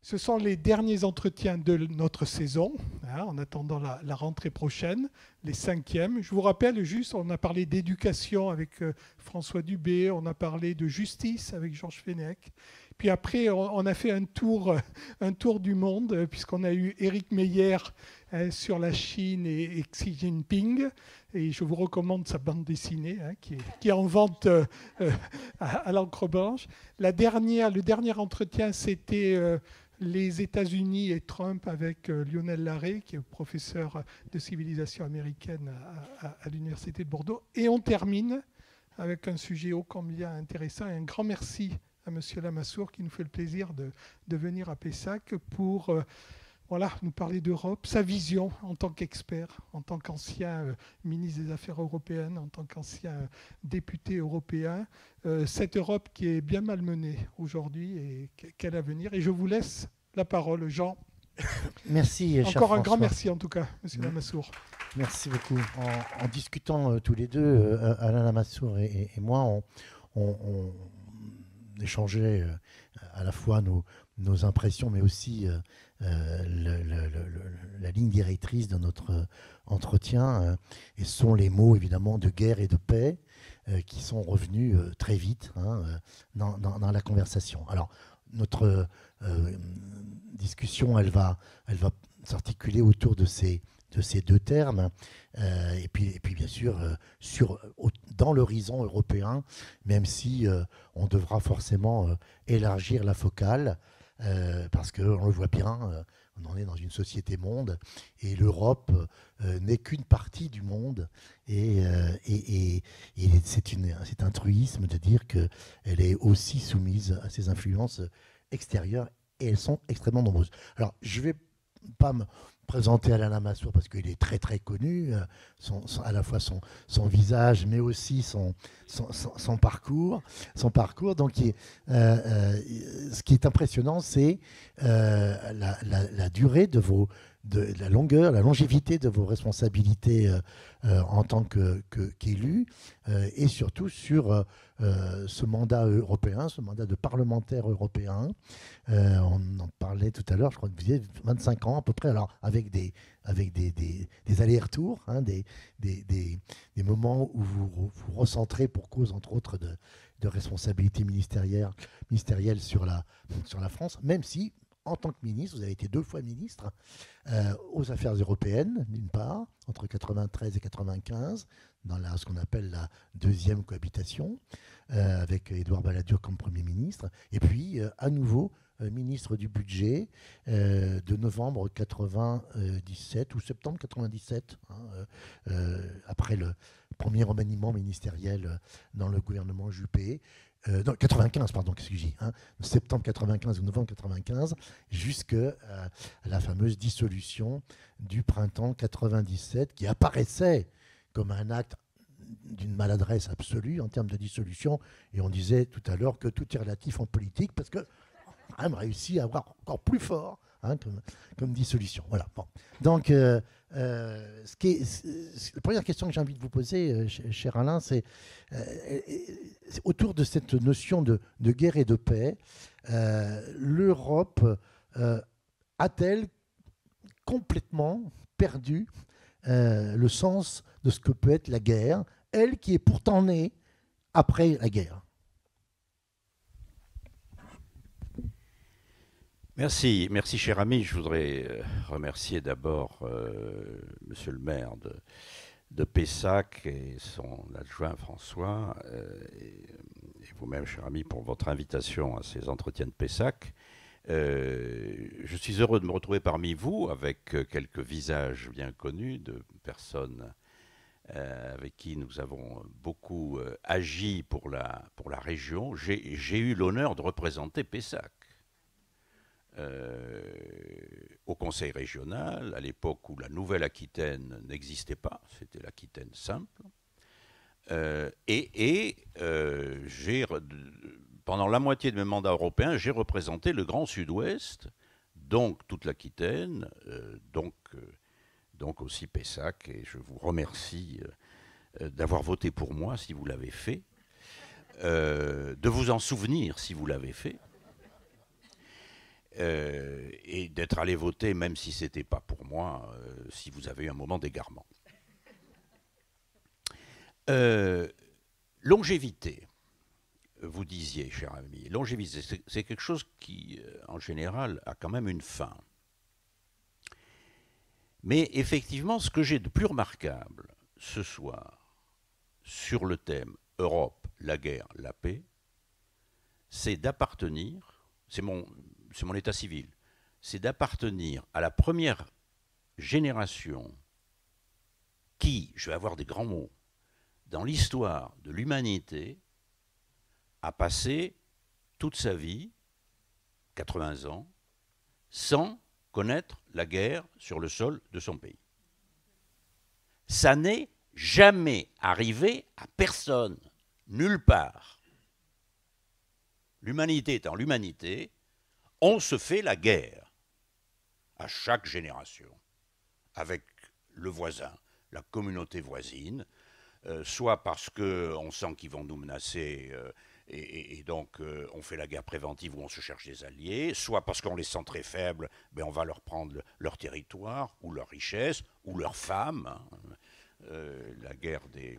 Ce sont les derniers entretiens de notre saison, en attendant la rentrée prochaine, les cinquièmes. Je vous rappelle juste, on a parlé d'éducation avec François Dubé, on a parlé de justice avec Georges Fenech. Puis après, on a fait un tour du monde, puisqu'on a eu Éric Meyer sur la Chine et Xi Jinping. Et je vous recommande sa bande dessinée, qui est en vente à l'encre blanche. Le dernier entretien, c'était les États-Unis et Trump avec Lionel Larrey, qui est professeur de civilisation américaine à l'Université de Bordeaux. Et on termine avec un sujet ô combien intéressant. Et un grand merci à M. Lamassoure qui nous fait le plaisir de venir à Pessac pour nous parler d'Europe, sa vision en tant qu'expert, en tant qu'ancien ministre des Affaires européennes, en tant qu'ancien député européen, cette Europe qui est bien malmenée aujourd'hui et quel avenir. Et je vous laisse la parole, Jean. Merci, cher Encore un François. grand merci en tout cas, M. Lamassoure. Merci beaucoup. En discutant tous les deux, Alain Lamassoure et moi, on échangeait à la fois nos impressions, mais aussi la ligne directrice de notre entretien. Et ce sont les mots, évidemment, de guerre et de paix qui sont revenus très vite dans la conversation. Alors, notre discussion, elle va s'articuler autour de ces deux termes, et puis bien sûr dans l'horizon européen, même si on devra forcément élargir la focale, parce qu'on le voit bien, on en est dans une société monde, et l'Europe n'est qu'une partie du monde, et c'est un truisme de dire qu'elle est aussi soumise à ces influences extérieures, et elles sont extrêmement nombreuses. Alors, je ne vais pas me présenter Alain Lamassoure parce qu'il est très très connu, à la fois son visage, mais aussi son parcours. Donc, ce qui est impressionnant, c'est la durée de la longueur, la longévité de vos responsabilités en tant qu'élu, et surtout sur ce mandat européen, ce mandat de parlementaire européen. On en parlait tout à l'heure, je crois que vous aviez 25 ans à peu près, alors avec des allers-retours, des moments où vous recentrez pour cause, entre autres, de responsabilités ministérielles sur la France, même si, en tant que ministre, vous avez été 2 fois ministre aux Affaires européennes, d'une part, entre 93 et 95, dans ce qu'on appelle la deuxième cohabitation, avec Édouard Balladur comme Premier ministre, et puis à nouveau ministre du budget de novembre 97 ou septembre 97, après le premier remaniement ministériel dans le gouvernement Juppé. Non, 95, pardon, excusez, septembre 95 ou novembre 95, jusqu'à la fameuse dissolution du printemps 97, qui apparaissait comme un acte d'une maladresse absolue en termes de dissolution. Et on disait tout à l'heure que tout est relatif en politique, parce qu'on a même réussi à avoir encore plus fort comme dissolution. Voilà. Bon. Donc, la première question que j'ai envie de vous poser, cher Alain, c'est autour de cette notion de guerre et de paix. L'Europe a-t-elle complètement perdu le sens de ce que peut être la guerre, elle qui est pourtant née après la guerre? Merci, cher ami. Je voudrais remercier d'abord monsieur le maire de Pessac et son adjoint François, et vous-même, cher ami, pour votre invitation à ces entretiens de Pessac. Je suis heureux de me retrouver parmi vous avec quelques visages bien connus de personnes avec qui nous avons beaucoup agi pour la région. J'ai eu l'honneur de représenter Pessac au conseil régional, à l'époque où la Nouvelle-Aquitaine n'existait pas, c'était l'Aquitaine simple. Pendant la moitié de mes mandats européens, j'ai représenté le Grand Sud-Ouest, donc toute l'Aquitaine, donc aussi Pessac, et je vous remercie d'avoir voté pour moi si vous l'avez fait, de vous en souvenir si vous l'avez fait. et d'être allé voter, même si ce n'était pas pour moi, si vous avez eu un moment d'égarement. Longévité, vous disiez, cher ami, longévité, c'est quelque chose qui, en général, a quand même une fin. Mais effectivement, ce que j'ai de plus remarquable ce soir sur le thème Europe, la guerre, la paix, c'est d'appartenir, c'est mon état civil, c'est d'appartenir à la première génération qui, je vais avoir des grands mots, dans l'histoire de l'humanité, a passé toute sa vie, 80 ans, sans connaître la guerre sur le sol de son pays. Ça n'est jamais arrivé à personne, nulle part. L'humanité étant l'humanité, on se fait la guerre à chaque génération, avec le voisin, la communauté voisine, soit parce qu'on sent qu'ils vont nous menacer et donc on fait la guerre préventive où on se cherche des alliés, soit parce qu'on les sent très faibles, ben on va leur prendre leur territoire ou leur richesse ou leurs femmes. La guerre des...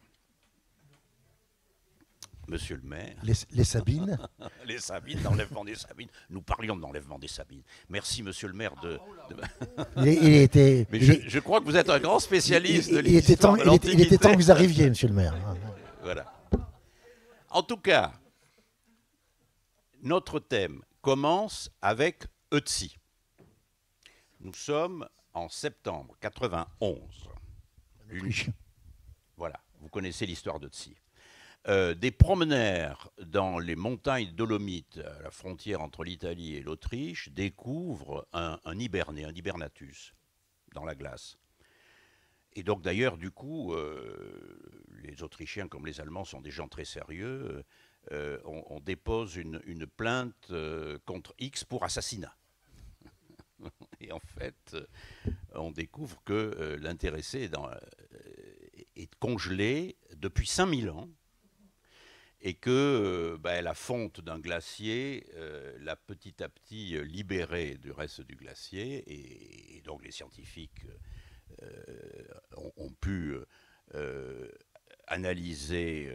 Monsieur le maire. Les Sabines. Les Sabines, l'enlèvement des Sabines. Nous parlions de l'enlèvement des Sabines. Merci, monsieur le maire. Je crois que vous êtes un grand spécialiste de l'histoire de l'Antiquité. Il était temps que vous arriviez, monsieur le maire. Voilà. En tout cas, notre thème commence avec Ötzi. Nous sommes en septembre 91. Voilà, vous connaissez l'histoire d'Ötzi. Des promeneurs dans les montagnes Dolomites, à la frontière entre l'Italie et l'Autriche, découvrent un hiberné, un hibernatus, dans la glace. Et donc d'ailleurs, du coup, les Autrichiens comme les Allemands sont des gens très sérieux. On dépose une plainte contre X pour assassinat. Et en fait, on découvre que l'intéressé est congelé depuis 5000 ans. Et que la fonte d'un glacier l'a petit à petit libéré du reste du glacier, et donc les scientifiques ont pu analyser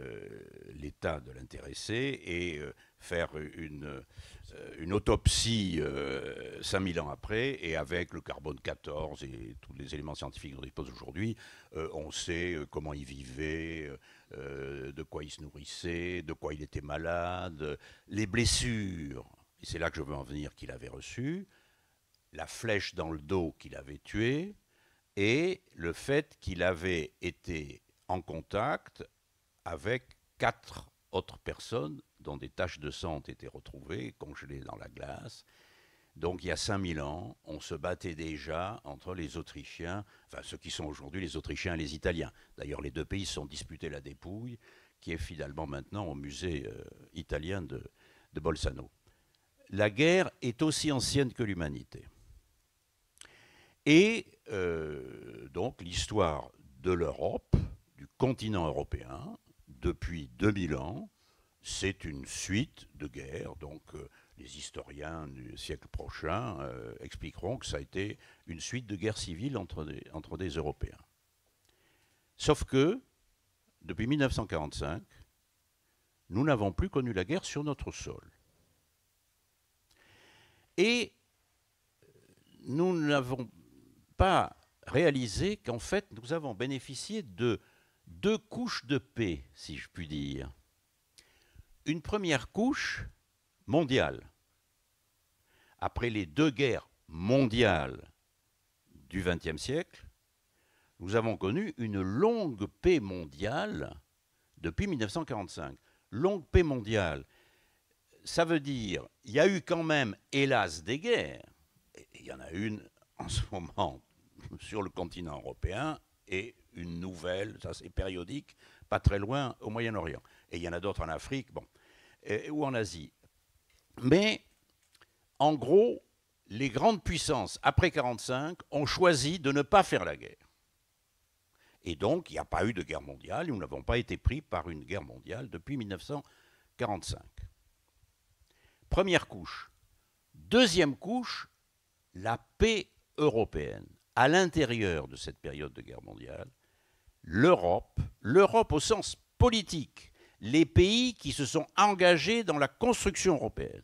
l'état de l'intéressé et faire une autopsie 5000 ans après, et avec le carbone 14 et tous les éléments scientifiques qu'on dispose aujourd'hui, on sait comment il vivait, de quoi il se nourrissait, de quoi il était malade, les blessures, et c'est là que je veux en venir, qu'il avait reçues, la flèche dans le dos qu'il avait tué, et le fait qu'il avait été en contact avec 4 autres personnes dont des taches de sang ont été retrouvées, congelées dans la glace. Donc il y a 5000 ans, on se battait déjà entre les Autrichiens, enfin ceux qui sont aujourd'hui les Autrichiens et les Italiens. D'ailleurs, les deux pays se sont disputés la dépouille, qui est finalement maintenant au musée italien de Bolzano. La guerre est aussi ancienne que l'humanité. Et donc l'histoire de l'Europe, du continent européen, depuis 2000 ans, c'est une suite de guerres. Donc les historiens du siècle prochain expliqueront que ça a été une suite de guerres civiles entre des Européens. Sauf que, depuis 1945, nous n'avons plus connu la guerre sur notre sol. Et nous n'avons pas réalisé qu'en fait, nous avons bénéficié de 2 couches de paix, si je puis dire. Une première couche mondiale. Après les 2 guerres mondiales du XXe siècle, nous avons connu une longue paix mondiale depuis 1945. Longue paix mondiale, ça veut dire il y a eu quand même, hélas, des guerres. Il y en a une en ce moment sur le continent européen et une nouvelle, ça c'est périodique, pas très loin au Moyen-Orient. Et il y en a d'autres en Afrique, bon, ou en Asie. Mais en gros, les grandes puissances, après 1945, ont choisi de ne pas faire la guerre. Et donc, il n'y a pas eu de guerre mondiale, et nous n'avons pas été pris par une guerre mondiale depuis 1945. Première couche. Deuxième couche, la paix européenne. À l'intérieur de cette période de guerre mondiale, l'Europe au sens politique, les pays qui se sont engagés dans la construction européenne,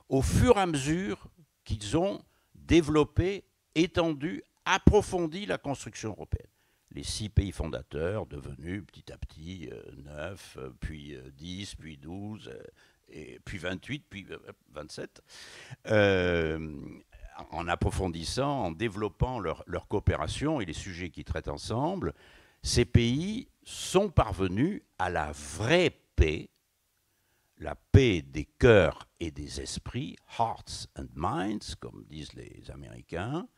au fur et à mesure qu'ils ont développé, étendu, approfondi la construction européenne. Les 6 pays fondateurs devenus petit à petit 9, puis 10, puis 12, et puis 28, puis 27, en approfondissant, en développant leur coopération et les sujets qu'ils traitent ensemble, ces pays sont parvenus à la vraie paix, la paix des cœurs et des esprits, hearts and minds, comme disent les Américains.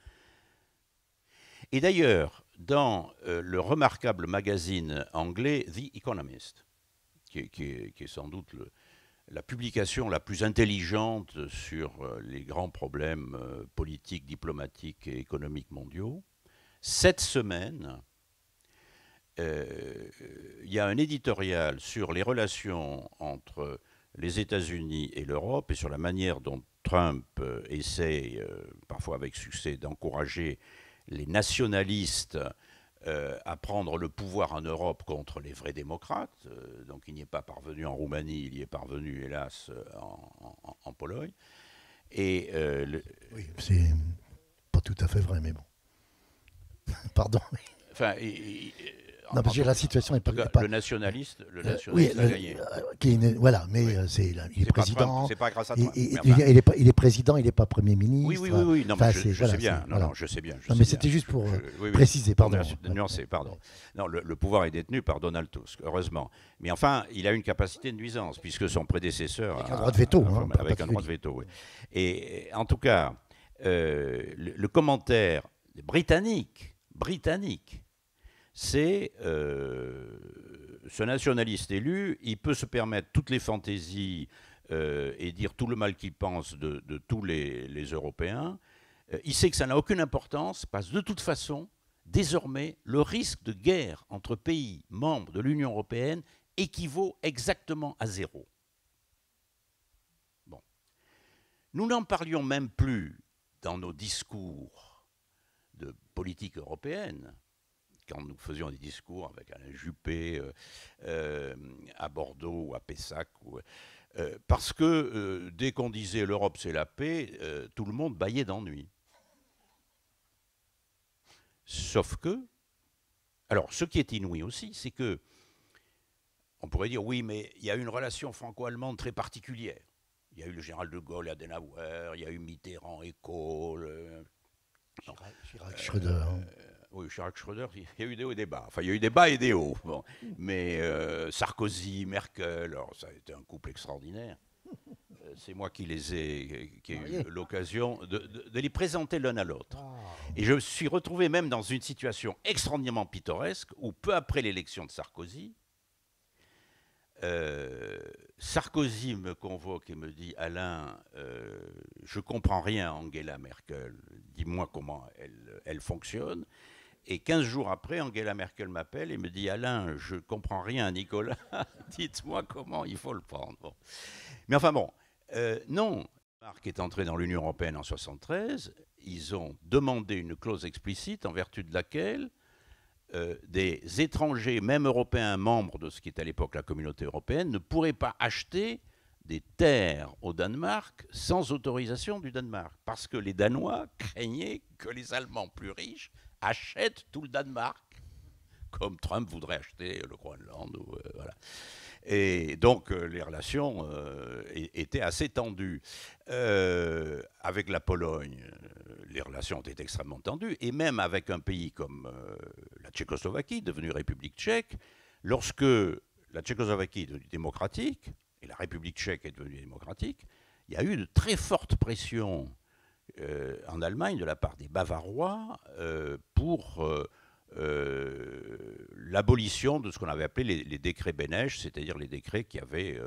Et d'ailleurs, dans le remarquable magazine anglais The Economist, qui est sans doute la publication la plus intelligente sur les grands problèmes politiques, diplomatiques et économiques mondiaux, cette semaine, il y a un éditorial sur les relations entre les États-Unis et l'Europe et sur la manière dont Trump essaie, parfois avec succès, d'encourager les nationalistes à prendre le pouvoir en Europe contre les vrais démocrates. Donc il n'y est pas parvenu en Roumanie, il y est parvenu, hélas, en Pologne. Et oui, c'est pas tout à fait vrai, mais bon. Pardon. Enfin, non, parce que la situation n'est pas... Le nationaliste oui, a gagné. Voilà, mais il est président. C'est pas grâce à Trump. Il est président, il n'est pas Premier ministre. Oui. Non, je sais bien. Je sais bien. Non, mais c'était juste pour préciser, pardon. Nuancer, pardon. Non, le pouvoir est détenu par Donald Tusk, heureusement. Mais enfin, il a une capacité de nuisance, puisque son prédécesseur... Avec un droit de veto. Avec un droit de veto, oui. Et en tout cas, le commentaire britannique, c'est ce nationaliste élu, il peut se permettre toutes les fantaisies et dire tout le mal qu'il pense de tous les Européens. Il sait que ça n'a aucune importance, parce que de toute façon, désormais, le risque de guerre entre pays membres de l'Union européenne équivaut exactement à 0. Bon. Nous n'en parlions même plus dans nos discours de politique européenne, quand nous faisions des discours avec Alain Juppé à Bordeaux ou à Pessac, parce que dès qu'on disait l'Europe c'est la paix, tout le monde bâillait d'ennui. Sauf que, alors ce qui est inouï aussi, c'est que, on pourrait dire oui, mais il y a une relation franco-allemande très particulière. Il y a eu le général de Gaulle et Adenauer, il y a eu Mitterrand et Kohl. Chirac, Schröder. Oui, Chirac-Schröder, il y a eu des hauts et des bas. Enfin, il y a eu des bas et des hauts. Bon. Mais Sarkozy, Merkel, alors ça a été un couple extraordinaire. C'est moi qui ai eu l'occasion de les présenter l'un à l'autre. Et je me suis retrouvé même dans une situation extraordinairement pittoresque où, peu après l'élection de Sarkozy, Sarkozy me convoque et me dit « Alain, je ne comprends rien à Angela Merkel. Dis-moi comment elle fonctionne. » Et 15 jours après, Angela Merkel m'appelle et me dit « Alain, je ne comprends rien à Nicolas. Dites-moi comment il faut le prendre. » Bon. Mais enfin bon, non. Le Danemark est entré dans l'Union européenne en 1973. Ils ont demandé une clause explicite en vertu de laquelle des étrangers, même européens, membres de ce qui est à l'époque la communauté européenne, ne pourraient pas acheter des terres au Danemark sans autorisation du Danemark. Parce que les Danois craignaient que les Allemands plus riches achètent tout le Danemark, comme Trump voudrait acheter le Groenland. Voilà. Et donc les relations étaient assez tendues. Avec la Pologne, les relations ont été extrêmement tendues, et même avec un pays comme la Tchécoslovaquie, devenue République tchèque, lorsque la Tchécoslovaquie est devenue démocratique, et la République tchèque est devenue démocratique, il y a eu de très fortes pressions en Allemagne de la part des Bavarois pour l'abolition de ce qu'on avait appelé les décrets Beneš, c'est-à-dire les décrets qui avaient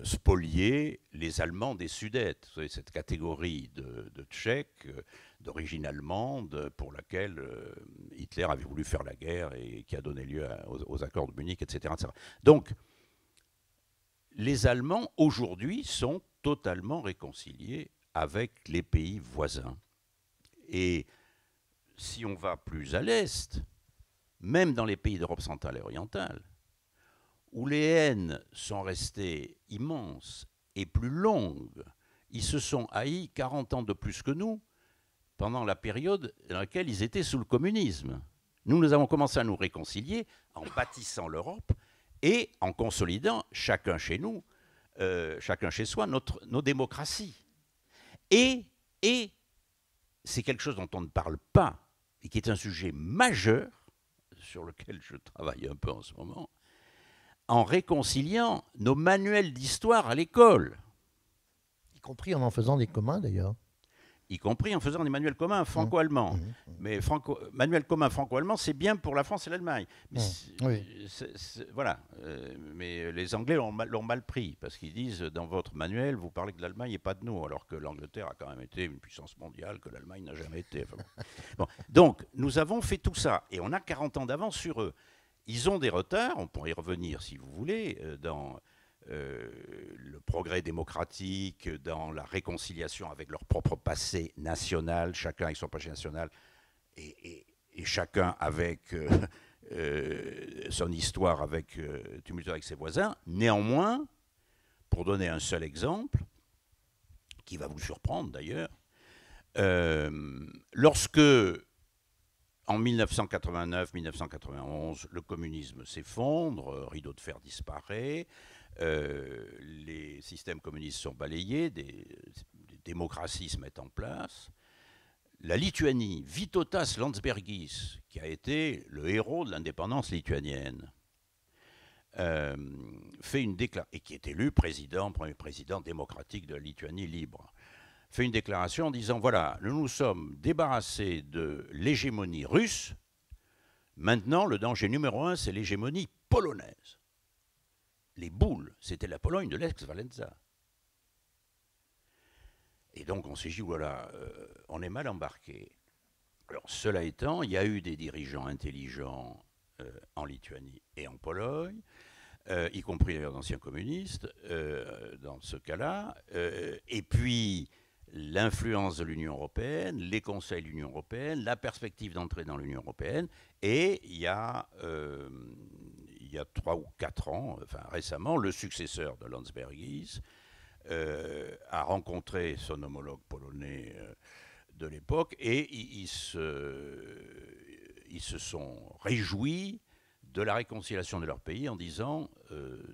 spolié les Allemands des Sudètes. Vous savez, cette catégorie de Tchèques d'origine allemande pour laquelle Hitler avait voulu faire la guerre et qui a donné lieu aux accords de Munich, etc., etc. Donc, les Allemands, aujourd'hui, sont totalement réconciliés avec les pays voisins. Et si on va plus à l'est, même dans les pays d'Europe centrale et orientale, où les haines sont restées immenses et plus longues, ils se sont haïs 40 ans de plus que nous pendant la période dans laquelle ils étaient sous le communisme. Nous avons commencé à nous réconcilier en bâtissant l'Europe et en consolidant chacun chez nous, chacun chez soi, nos démocraties. Et c'est quelque chose dont on ne parle pas et qui est un sujet majeur sur lequel je travaille un peu en ce moment, en réconciliant nos manuels d'histoire à l'école. Y compris en faisant des communs d'ailleurs. Y compris en faisant des manuels communs franco-allemands. Mais manuel commun franco-allemand, c'est bien pour la France et l'Allemagne. Voilà. Mais les Anglais l'ont mal pris, parce qu'ils disent, dans votre manuel, vous parlez de l'Allemagne et pas de nous, alors que l'Angleterre a quand même été une puissance mondiale que l'Allemagne n'a jamais été. Enfin, bon. Donc, nous avons fait tout ça, et on a 40 ans d'avance sur eux. Ils ont des retards, on pourrait y revenir si vous voulez, dans le progrès démocratique, dans la réconciliation avec leur propre passé national, chacun avec son passé national, et chacun avec son histoire tumultueuse avec ses voisins. Néanmoins, pour donner un seul exemple, qui va vous surprendre d'ailleurs, lorsque, en 1989-1991, le communisme s'effondre, rideau de fer disparaît, les systèmes communistes sont balayés, des démocraties se mettent en place. La Lituanie, Vytautas Landsbergis, qui a été le héros de l'indépendance lituanienne, fait une déclaration, et qui est élu premier président démocratique de la Lituanie libre, fait une déclaration en disant, voilà, nous nous sommes débarrassés de l'hégémonie russe, maintenant le danger numéro 1, c'est l'hégémonie polonaise. Les boules, c'était la Pologne de l'ex-Valenza. Et donc on s'est dit, voilà, on est mal embarqué. Alors cela étant, il y a eu des dirigeants intelligents en Lituanie et en Pologne, y compris d'ailleurs d'anciens communistes, dans ce cas-là. Et puis l'influence de l'Union européenne, les conseils de l'Union européenne, la perspective d'entrer dans l'Union européenne. Et il y a 3 ou 4 ans, enfin récemment, le successeur de Landsbergis a rencontré son homologue polonais de l'époque et ils se sont réjouis de la réconciliation de leur pays en disant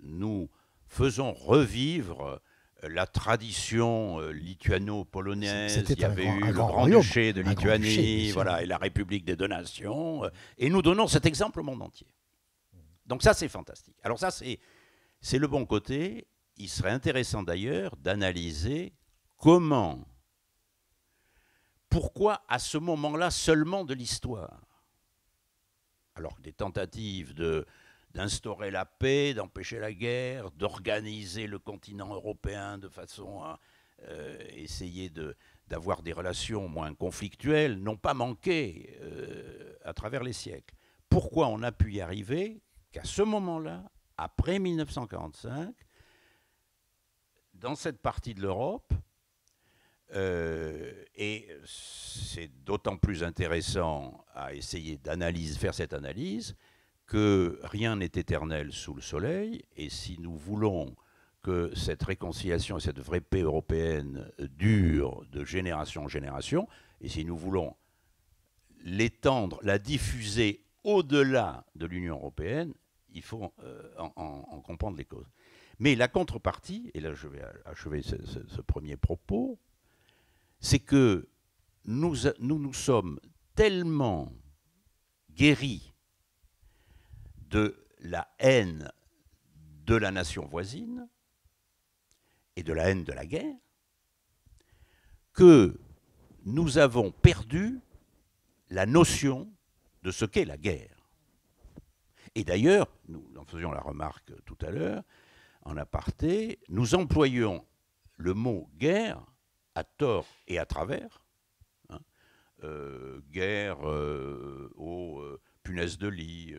nous faisons revivre la tradition lituano-polonaise. Il y avait eu le Grand-Duché de Lituanie, voilà, et la République des deux nations, et nous donnons cet exemple au monde entier. Donc ça, c'est fantastique. Alors ça, c'est le bon côté. Il serait intéressant d'ailleurs d'analyser pourquoi à ce moment-là seulement de l'histoire, alors que des tentatives d'instaurer la paix, d'empêcher la guerre, d'organiser le continent européen de façon à essayer d'avoir des relations moins conflictuelles, n'ont pas manqué à travers les siècles. Pourquoi on a pu y arriver qu'à ce moment-là, après 1945, dans cette partie de l'Europe, et c'est d'autant plus intéressant à essayer faire cette analyse que rien n'est éternel sous le soleil, et si nous voulons que cette réconciliation et cette vraie paix européenne dure de génération en génération, et si nous voulons l'étendre, la diffuser au-delà de l'Union européenne, il faut en comprendre les causes. Mais la contrepartie, et là je vais achever ce premier propos, c'est que nous sommes tellement guéris de la haine de la nation voisine et de la haine de la guerre que nous avons perdu la notion de ce qu'est la guerre. Et d'ailleurs, nous en faisions la remarque tout à l'heure, en aparté, nous employons le mot guerre à tort et à travers. Guerre aux punaises de lit,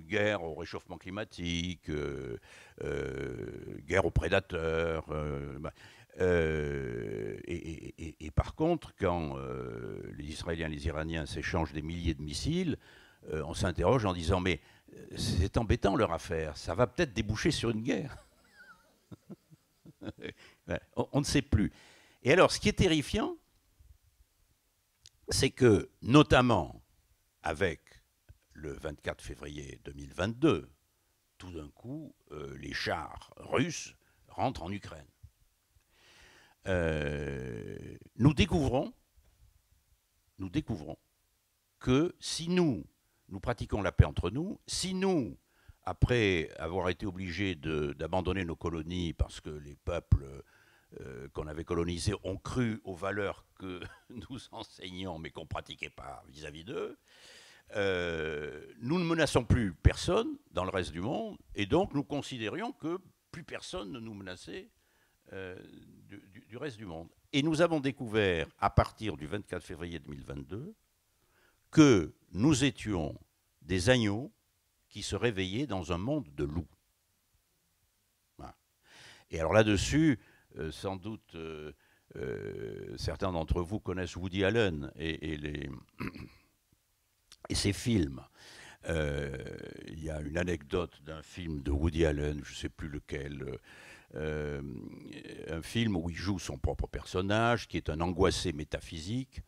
guerre au réchauffement climatique, guerre aux prédateurs, par contre, quand les Israéliens et les Iraniens s'échangent des milliers de missiles, on s'interroge en disant mais c'est embêtant leur affaire, ça va peut-être déboucher sur une guerre. On ne sait plus. Et alors, ce qui est terrifiant, c'est que, notamment avec le 24 février 2022, tout d'un coup, les chars russes rentrent en Ukraine. Nous découvrons que si nous pratiquons la paix entre nous, si nous, après avoir été obligés d'abandonner nos colonies parce que les peuples qu'on avait colonisés ont cru aux valeurs que nous enseignions mais qu'on ne pratiquait pas vis-à-vis d'eux, nous ne menaçons plus personne dans le reste du monde et donc nous considérions que plus personne ne nous menaçait du reste du monde. Et nous avons découvert à partir du 24 février 2022 que nous étions des agneaux qui se réveillaient dans un monde de loups. Voilà. Et alors là-dessus, sans doute, certains d'entre vous connaissent Woody Allen et ses films. Il y a une anecdote d'un film de Woody Allen, je ne sais plus lequel, un film où il joue son propre personnage, qui est un angoissé métaphysique,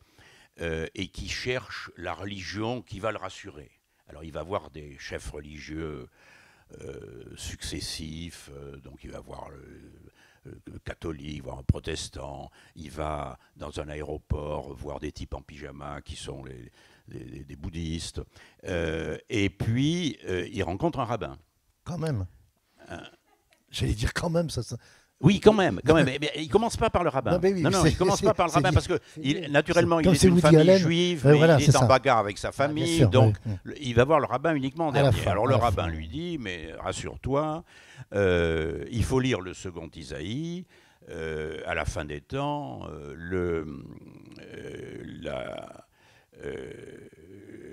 et qui cherche la religion qui va le rassurer. Alors il va voir des chefs religieux successifs, donc il va voir le catholique, voir un protestant, il va dans un aéroport voir des types en pyjama qui sont des bouddhistes, et puis il rencontre un rabbin. Quand même. J'allais dire quand même, ça. Oui, quand même. Mais il ne commence pas par le rabbin. Non, il ne commence pas par le rabbin parce que, naturellement, il est d'une famille juive, mais voilà, il est en ça. bagarre avec sa famille, sûr, donc il va voir le rabbin uniquement en dernier. Alors le rabbin lui dit, mais rassure-toi, il faut lire le second Isaïe, à la fin des temps,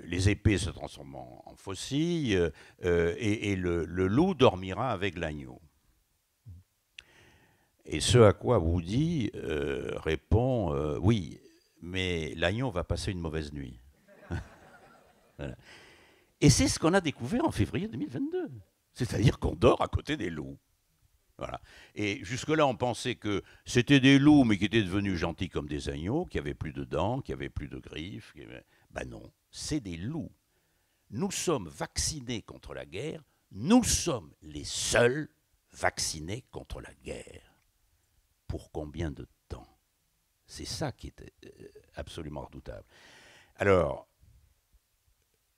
les épées se transforment en faucilles et le loup dormira avec l'agneau. Et ce à quoi Woody répond oui, mais l'agneau va passer une mauvaise nuit. Voilà. Et c'est ce qu'on a découvert en février 2022. C'est-à-dire qu'on dort à côté des loups. Voilà. Et jusque-là, on pensait que c'était des loups, mais qui étaient devenus gentils comme des agneaux, qui n'avaient plus de dents, qui n'avaient plus de griffes. Ben non, c'est des loups. Nous sommes vaccinés contre la guerre. Nous sommes les seuls vaccinés contre la guerre. Pour combien de temps? C'est ça qui est absolument redoutable. Alors,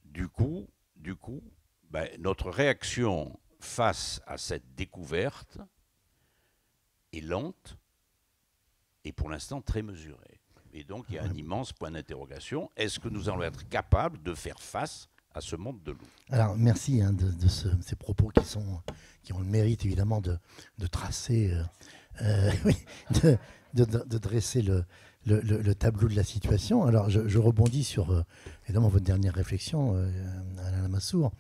du coup, ben, notre réaction face à cette découverte est lente et pour l'instant très mesurée. Et donc, il y a un immense point d'interrogation. Est-ce que nous allons être capables de faire face à ce monde de loups? Alors, merci de ces propos qui ont le mérite, évidemment, de tracer... oui, de dresser le tableau de la situation. Alors, je rebondis sur, évidemment, votre dernière réflexion, Alain Lamassoure.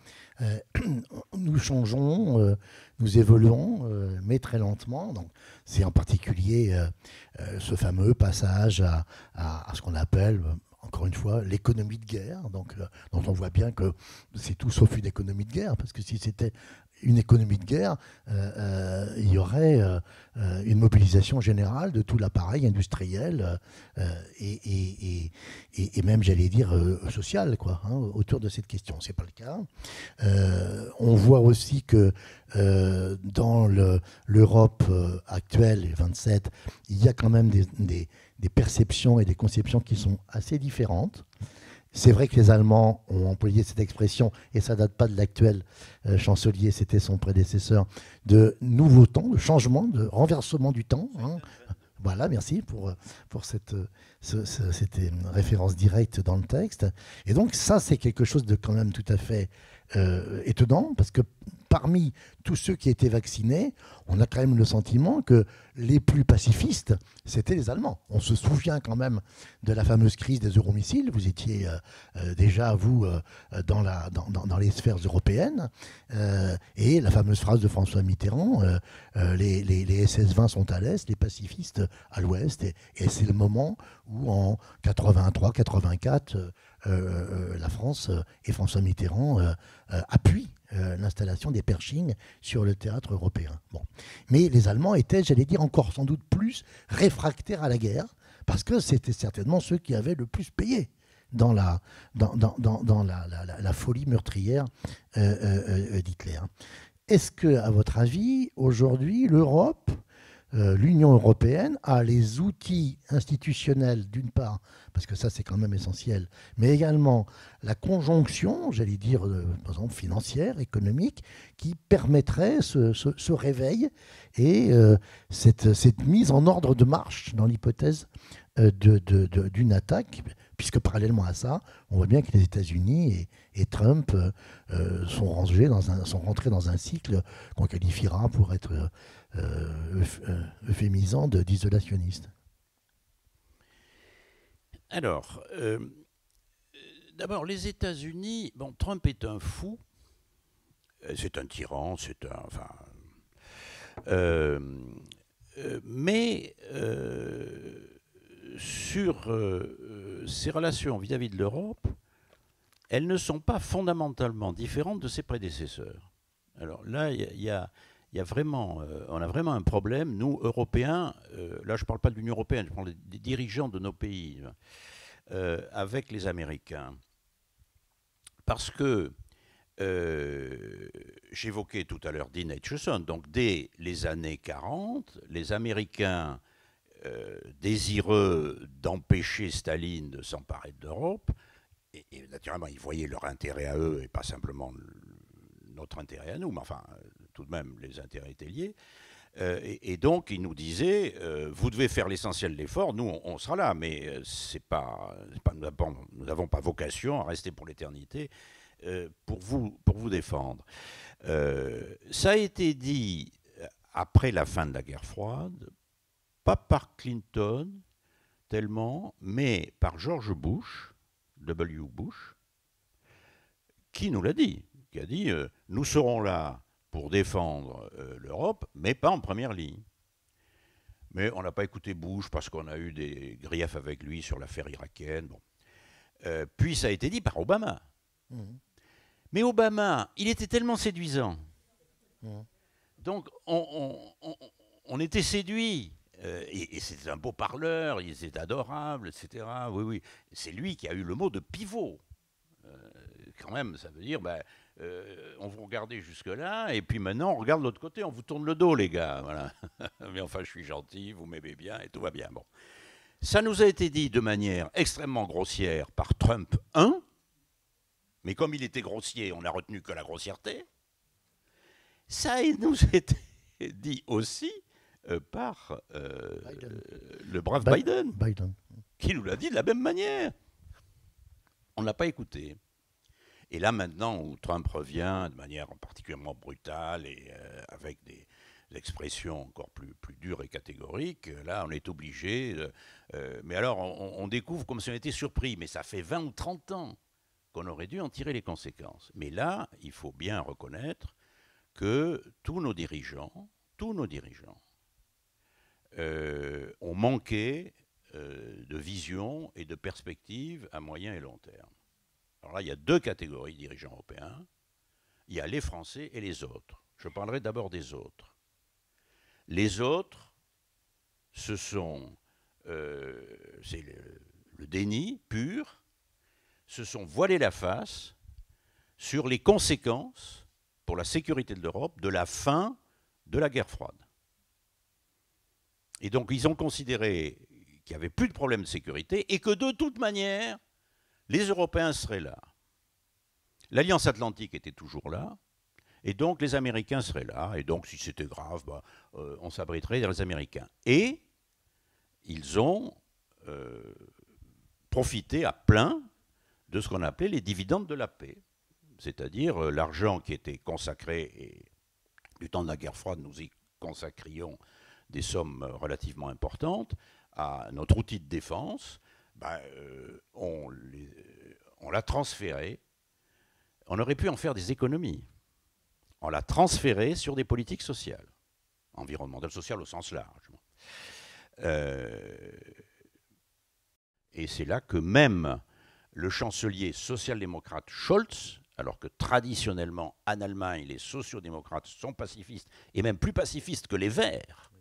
Nous changeons, nous évoluons, mais très lentement. Donc, c'est en particulier ce fameux passage à ce qu'on appelle... encore une fois, l'économie de guerre, donc, dont on voit bien que c'est tout sauf une économie de guerre, parce que si c'était une économie de guerre, il y aurait une mobilisation générale de tout l'appareil industriel et même, j'allais dire, social, quoi, hein, autour de cette question. Ce n'est pas le cas. On voit aussi que dans l'Europe actuelle, les 27, il y a quand même des perceptions et des conceptions qui sont assez différentes. C'est vrai que les Allemands ont employé cette expression, et ça ne date pas de l'actuel chancelier, c'était son prédécesseur, de nouveau temps, de changement, de renversement du temps. Hein. Voilà, merci pour cette référence directe dans le texte. Et donc ça, c'est quelque chose de quand même tout à fait étonnant, parce que parmi tous ceux qui étaient vaccinés, on a quand même le sentiment que les plus pacifistes, c'était les Allemands. On se souvient quand même de la fameuse crise des euromissiles. Vous étiez déjà, vous, dans les sphères européennes. Et la fameuse phrase de François Mitterrand, les SS-20 sont à l'Est, les pacifistes à l'Ouest. Et c'est le moment où, en 83-84, la France et François Mitterrand appuient l'installation des Pershing sur le théâtre européen. Bon. Mais les Allemands étaient, j'allais dire, encore sans doute plus réfractaires à la guerre, parce que c'était certainement ceux qui avaient le plus payé dans la folie meurtrière d'Hitler. Est-ce que, à votre avis, aujourd'hui, l'Europe, l'Union européenne a les outils institutionnels, d'une part, parce que ça c'est quand même essentiel, mais également la conjonction, j'allais dire, par exemple, financière, économique, qui permettrait ce réveil et cette mise en ordre de marche dans l'hypothèse d'une attaque, puisque parallèlement à ça, on voit bien que les États-Unis et Trump sont rentrés dans un cycle qu'on qualifiera pour être euphémisant d'isolationniste. Alors, d'abord, les États-Unis, bon, Trump est un fou, c'est un tyran, mais sur ses relations vis-à-vis de l'Europe, elles ne sont pas fondamentalement différentes de ses prédécesseurs. Alors là, on a vraiment un problème, nous, Européens, là je ne parle pas de l'Union européenne, je parle des dirigeants de nos pays, avec les Américains. Parce que, j'évoquais tout à l'heure Dean Acheson, donc dès les années 40, les Américains désireux d'empêcher Staline de s'emparer de l'Europe, et naturellement ils voyaient leur intérêt à eux et pas simplement notre intérêt à nous, mais enfin tout de même les intérêts étaient liés, et donc ils nous disaient vous devez faire l'essentiel de l'effort, nous on sera là, mais nous n'avons pas vocation à rester pour l'éternité pour vous défendre. Ça a été dit après la fin de la guerre froide, pas par Clinton tellement, mais par George Bush, W. Bush, qui nous l'a dit, qui a dit nous serons là pour défendre l'Europe, mais pas en première ligne. Mais on n'a pas écouté Bush parce qu'on a eu des griefs avec lui sur l'affaire irakienne. Bon. Puis ça a été dit par Obama. Mais Obama, il était tellement séduisant. Donc on était séduits. Et c'était un beau parleur, il était adorable, etc. Oui, oui. C'est lui qui a eu le mot de pivot. Quand même, ça veut dire, on vous regardait jusque-là, et puis maintenant, on regarde de l'autre côté, on vous tourne le dos, les gars. Voilà. Mais enfin, je suis gentil, vous m'aimez bien, et tout va bien. Bon. Ça nous a été dit de manière extrêmement grossière par Trump 1, mais comme il était grossier, on n'a retenu que la grossièreté. Ça nous a été dit aussi par le brave Biden, qui nous l'a dit de la même manière. On ne l'a pas écouté. Et là, maintenant, où Trump revient de manière particulièrement brutale et avec des expressions encore plus dures et catégoriques, là, on est obligé. Mais alors, on découvre comme si on était surpris. Mais ça fait 20 ou 30 ans qu'on aurait dû en tirer les conséquences. Mais là, il faut bien reconnaître que tous nos dirigeants, ont manqué de vision et de perspective à moyen et long terme. Alors là, il y a deux catégories de dirigeants européens. Il y a les Français et les autres. Je parlerai d'abord des autres. Les autres, c'est le déni pur, se sont voilés la face sur les conséquences pour la sécurité de l'Europe de la fin de la guerre froide. Et donc, ils ont considéré qu'il n'y avait plus de problème de sécurité et que de toute manière, les Européens seraient là. L'Alliance Atlantique était toujours là, et donc les Américains seraient là, et donc si c'était grave, on s'abriterait dans les Américains. Et ils ont profité à plein de ce qu'on appelait les dividendes de la paix. c'est-à-dire l'argent qui était consacré, et du temps de la guerre froide, nous y consacrions des sommes relativement importantes à notre outil de défense, on l'a transféré. On aurait pu en faire des économies. On l'a transféré sur des politiques sociales, environnementales, sociales au sens large. Et c'est là que même le chancelier social-démocrate Scholz, alors que traditionnellement en Allemagne les sociodémocrates sont pacifistes, et même plus pacifistes que les Verts,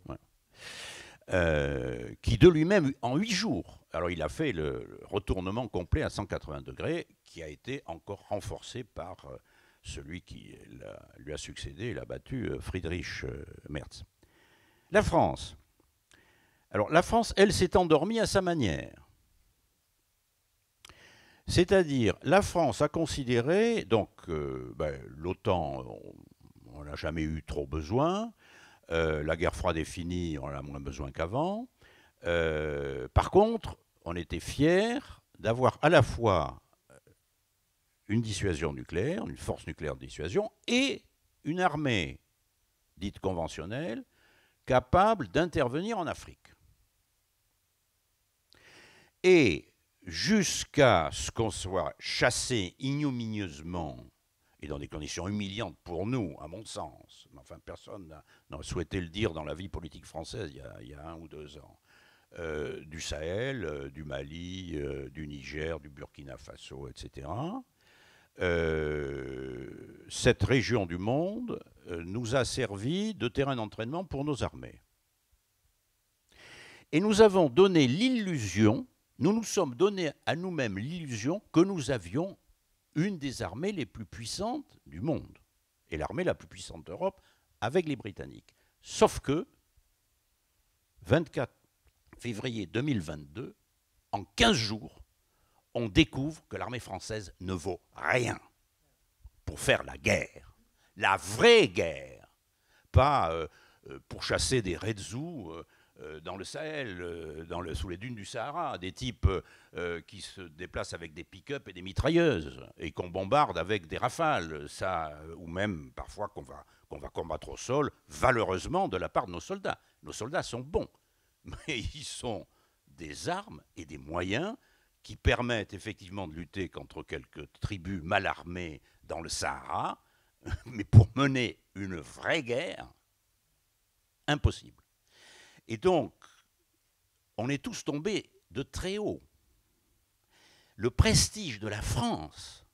qui de lui-même, en 8 jours, alors il a fait le retournement complet à 180 degrés, qui a été encore renforcé par celui qui lui a succédé, il a battu Friedrich Merz. La France. Alors la France, elle, s'est endormie à sa manière. C'est-à-dire, la France a considéré, donc l'OTAN, on n'a jamais eu trop besoin, la guerre froide est finie, on en a moins besoin qu'avant. Par contre, on était fiers d'avoir à la fois une dissuasion nucléaire, une force nucléaire de dissuasion, et une armée dite conventionnelle, capable d'intervenir en Afrique. Et jusqu'à ce qu'on soit chassé ignominieusement et dans des conditions humiliantes pour nous, à mon sens, mais enfin personne n'a souhaité le dire dans la vie politique française il y a 1 ou 2 ans, du Sahel, du Mali, du Niger, du Burkina Faso, etc. Cette région du monde nous a servi de terrain d'entraînement pour nos armées. Et nous avons donné l'illusion, nous nous sommes donné à nous-mêmes l'illusion que nous avions une des armées les plus puissantes du monde, et l'armée la plus puissante d'Europe, avec les Britanniques. Sauf que, 24 février 2022, en 15 jours, on découvre que l'armée française ne vaut rien pour faire la guerre. La vraie guerre. Pas pour chasser des Redzous dans le Sahel, sous les dunes du Sahara, des types qui se déplacent avec des pick-up et des mitrailleuses et qu'on bombarde avec des rafales, ou même parfois qu'on va combattre au sol, valeureusement de la part de nos soldats. Nos soldats sont bons, mais ils sont des armes et des moyens qui permettent effectivement de lutter contre quelques tribus mal armées dans le Sahara, mais pour mener une vraie guerre, impossible. Et donc, on est tous tombés de très haut. Le prestige de la France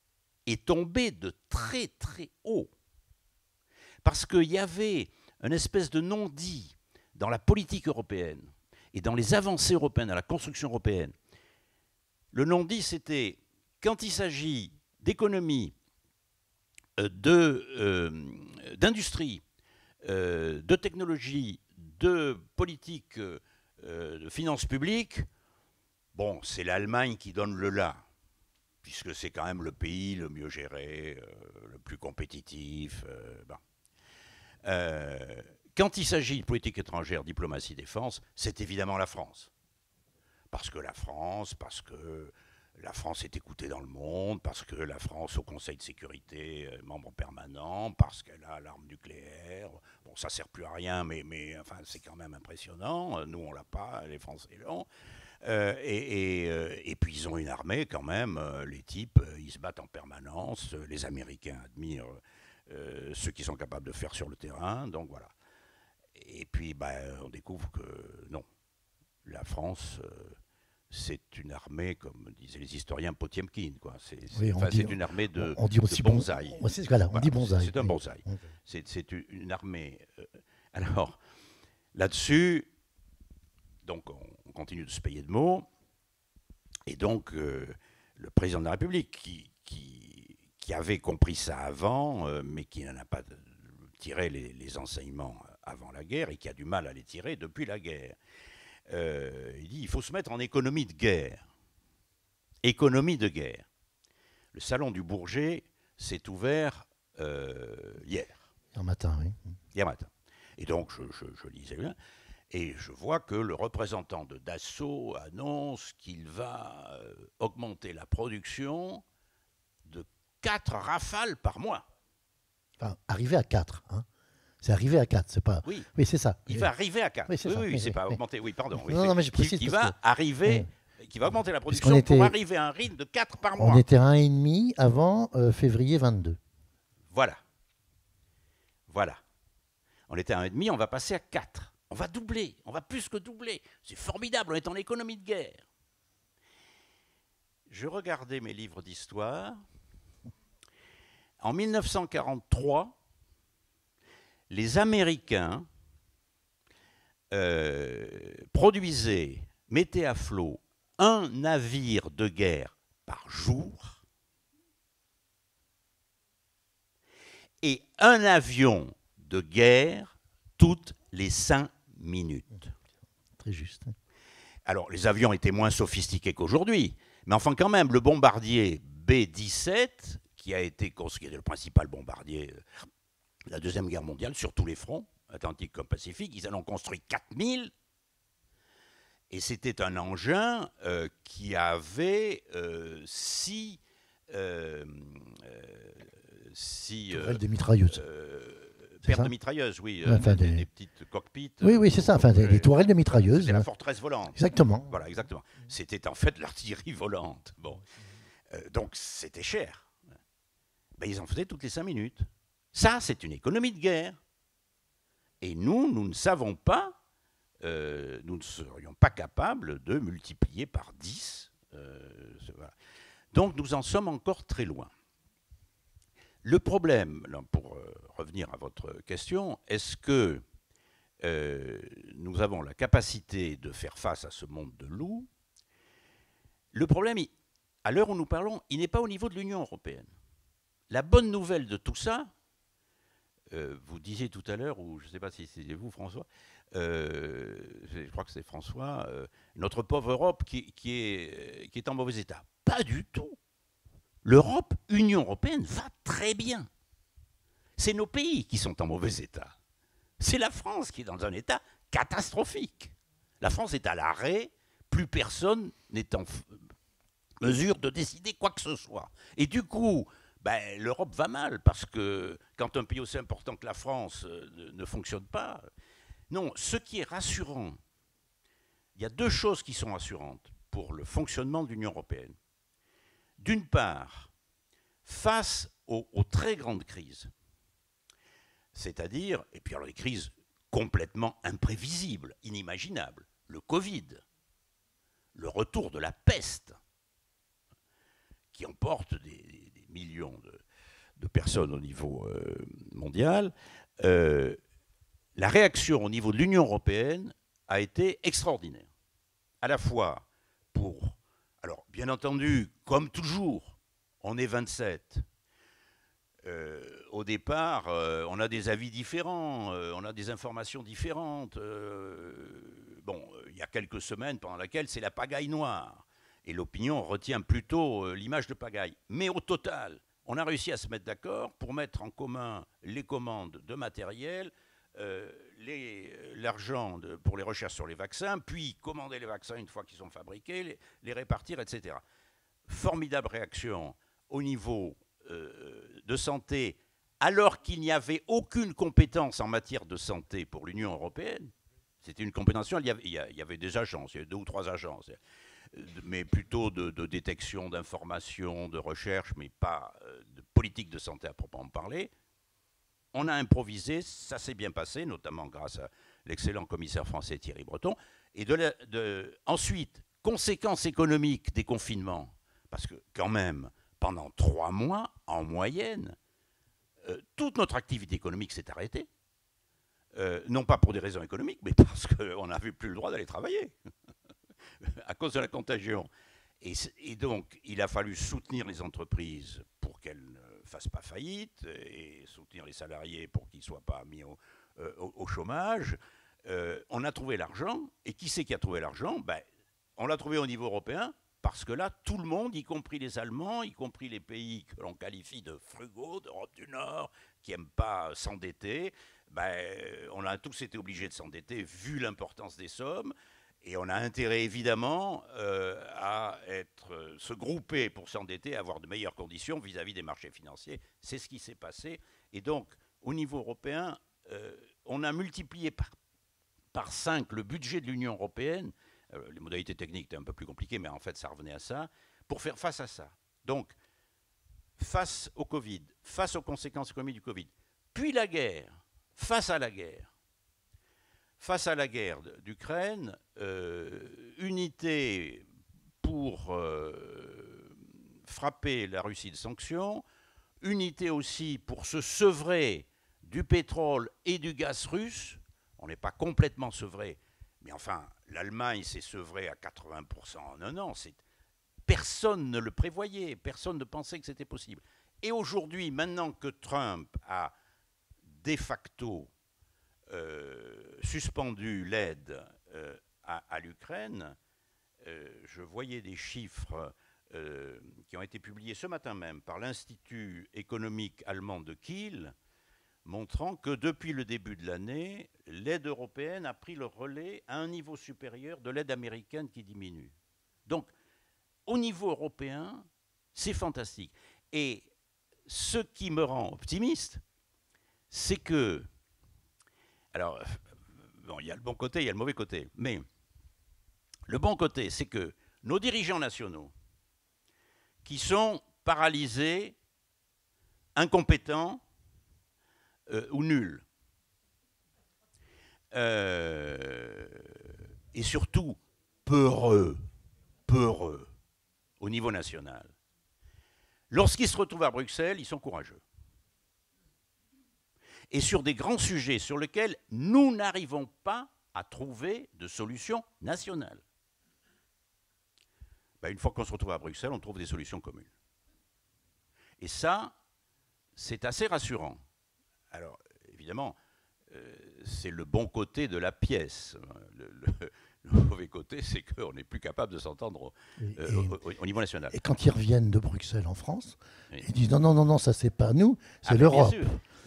est tombé de très très haut. Parce qu'il y avait une espèce de non-dit dans la politique européenne et dans les avancées européennes, dans la construction européenne. Le non-dit, c'était quand il s'agit d'économie, d'industrie, de technologie, de politique de finances publiques, bon, c'est l'Allemagne qui donne le là, puisque c'est quand même le pays le mieux géré, le plus compétitif. Quand il s'agit de politique étrangère, diplomatie, défense, c'est évidemment la France. Parce que la France est écoutée dans le monde, parce que la France au Conseil de sécurité est membre permanent, parce qu'elle a l'arme nucléaire. Bon, ça ne sert plus à rien, mais enfin, c'est quand même impressionnant. Nous, on ne l'a pas, les Français l'ont. Et puis, ils ont une armée quand même. Les types, ils se battent en permanence. Les Américains admirent ceux qui sont capables de faire sur le terrain. Donc, voilà. Et puis, on découvre que non, la France... c'est une armée, comme disaient les historiens, Potiemkin, quoi. C'est une armée de bonsaï. On dit bonsaï. C'est un bonsaï. Okay. C'est une armée. Alors, là-dessus, donc, on continue de se payer de mots. Et donc, le président de la République, qui avait compris ça avant, mais qui n'en a pas tiré les enseignements avant la guerre, et qui a du mal à les tirer depuis la guerre, il dit il faut se mettre en économie de guerre. Économie de guerre. Le salon du Bourget s'est ouvert hier. Hier matin, oui. Hier matin. Et donc, je lisais bien, et je vois que le représentant de Dassault annonce qu'il va augmenter la production de 4 rafales par mois. Enfin, arriver à 4. Hein. C'est arrivé à 4, c'est pas... Oui, Oui, c'est ça. il va arriver à 4. Oui, c'est ça. Oui, Oui, c'est oui, pas oui. augmenter. Oui, pardon. Oui, Non, non, mais je précise qui parce va que- arriver, qui va augmenter la production qu'on était- pour arriver à un rythme de 4 par mois. On était à 1,5 avant février 22. Voilà. Voilà. On était à 1,5, on va passer à 4. On va doubler, on va plus que doubler. C'est formidable, on est en économie de guerre. Je regardais mes livres d'histoire. En 1943, les Américains produisaient, mettaient à flot un navire de guerre par jour et un avion de guerre toutes les 5 minutes. Très juste. Alors, les avions étaient moins sophistiqués qu'aujourd'hui, mais enfin quand même, le bombardier B-17, qui a été construit, le principal bombardier de la Deuxième Guerre mondiale sur tous les fronts, Atlantique comme Pacifique, ils en ont construit 4000, et c'était un engin qui avait 6 Tourelles de mitrailleuses. paires ça de mitrailleuses, oui, Enfin, des petites cockpits. Oui, oui, c'est ça. Enfin, des tourelles de mitrailleuses. C'est la forteresse volante. Exactement. Voilà, exactement. C'était en fait l'artillerie volante. Bon. Donc c'était cher. Ben, ils en faisaient toutes les 5 minutes. Ça, c'est une économie de guerre. Et nous ne savons pas, nous ne serions pas capables de multiplier par 10. Voilà. Donc nous en sommes encore très loin. Le problème, là, pour revenir à votre question, est-ce que nous avons la capacité de faire face à ce monde de loups? Le problème, à l'heure où nous parlons, il n'est pas au niveau de l'Union européenne. La bonne nouvelle de tout ça, vous disiez tout à l'heure, ou je ne sais pas si c'était vous, François, je crois que c'est François, notre pauvre Europe qui est en mauvais état. Pas du tout. L'Europe, Union européenne, va très bien. C'est nos pays qui sont en mauvais état. C'est la France qui est dans un état catastrophique. La France est à l'arrêt, plus personne n'est en mesure de décider quoi que ce soit. Et du coup, ben, l'Europe va mal, parce que quand un pays aussi important que la France ne fonctionne pas... Non, ce qui est rassurant, il y a 2 choses qui sont rassurantes pour le fonctionnement de l'Union européenne. D'une part, face aux très grandes crises, c'est-à-dire, et puis alors les crises complètement imprévisibles, inimaginables, le Covid, le retour de la peste, qui emporte des millions de personnes au niveau mondial, la réaction au niveau de l'Union européenne a été extraordinaire. À la fois pour... Alors, bien entendu, comme toujours, on est 27. Au départ, on a des avis différents, on a des informations différentes. Bon, il y a quelques semaines pendant lesquelles c'est la pagaille noire. Et l'opinion retient plutôt l'image de pagaille. Mais au total, on a réussi à se mettre d'accord pour mettre en commun les commandes de matériel, l'argent pour les recherches sur les vaccins, puis commander les vaccins une fois qu'ils sont fabriqués, les répartir, etc. Formidable réaction au niveau de santé, alors qu'il n'y avait aucune compétence en matière de santé pour l'Union européenne. C'était une compétence, il y avait des agences, il y avait 2 ou 3 agences, mais plutôt de détection, d'information, de recherche, mais pas de politique de santé à proprement parler. On a improvisé, ça s'est bien passé, notamment grâce à l'excellent commissaire français Thierry Breton. Et ensuite, conséquences économiques des confinements, parce que quand même, pendant 3 mois, en moyenne, toute notre activité économique s'est arrêtée. Non pas pour des raisons économiques, mais parce qu'on n'avait plus le droit d'aller travailler, à cause de la contagion. Et donc, il a fallu soutenir les entreprises pour qu'elles ne fassent pas faillite, et soutenir les salariés pour qu'ils ne soient pas mis au chômage. On a trouvé l'argent, et qui c'est qui a trouvé l'argent? Ben, on l'a trouvé au niveau européen, parce que là, tout le monde, y compris les Allemands, y compris les pays que l'on qualifie de frugaux, d'Europe du Nord, qui n'aiment pas s'endetter, ben, on a tous été obligés de s'endetter, vu l'importance des sommes. Et on a intérêt évidemment à se grouper pour s'endetter, à avoir de meilleures conditions vis-à-vis des marchés financiers. C'est ce qui s'est passé. Et donc, au niveau européen, on a multiplié par 5 le budget de l'Union européenne. Les modalités techniques étaient un peu plus compliquées, mais en fait, ça revenait à ça, pour faire face à ça. Donc, face au Covid, face aux conséquences économiques du Covid, puis la guerre, face à la guerre d'Ukraine, unité pour frapper la Russie de sanctions, unité aussi pour se sevrer du pétrole et du gaz russe. On n'est pas complètement sevré, mais enfin, l'Allemagne s'est sevrée à 80% en un an. Personne ne le prévoyait, personne ne pensait que c'était possible. Et aujourd'hui, maintenant que Trump a de facto suspendu l'aide à l'Ukraine, je voyais des chiffres qui ont été publiés ce matin même par l'Institut économique allemand de Kiel, montrant que depuis le début de l'année, l'aide européenne a pris le relais à un niveau supérieur de l'aide américaine qui diminue. Donc, au niveau européen, c'est fantastique. Et ce qui me rend optimiste, c'est que, alors, bon, il y a le bon côté, il y a le mauvais côté, mais le bon côté, c'est que nos dirigeants nationaux, qui sont paralysés, incompétents ou nuls, et surtout peureux au niveau national, lorsqu'ils se retrouvent à Bruxelles, ils sont courageux. Et sur des grands sujets sur lesquels nous n'arrivons pas à trouver de solutions nationales. Ben, une fois qu'on se retrouve à Bruxelles, on trouve des solutions communes. Et ça, c'est assez rassurant. Alors, évidemment, c'est le bon côté de la pièce. Le mauvais côté, c'est qu'on n'est plus capable de s'entendre au niveau national. Et quand ils reviennent de Bruxelles en France, oui, ils disent non, ça c'est pas nous, c'est l'Europe.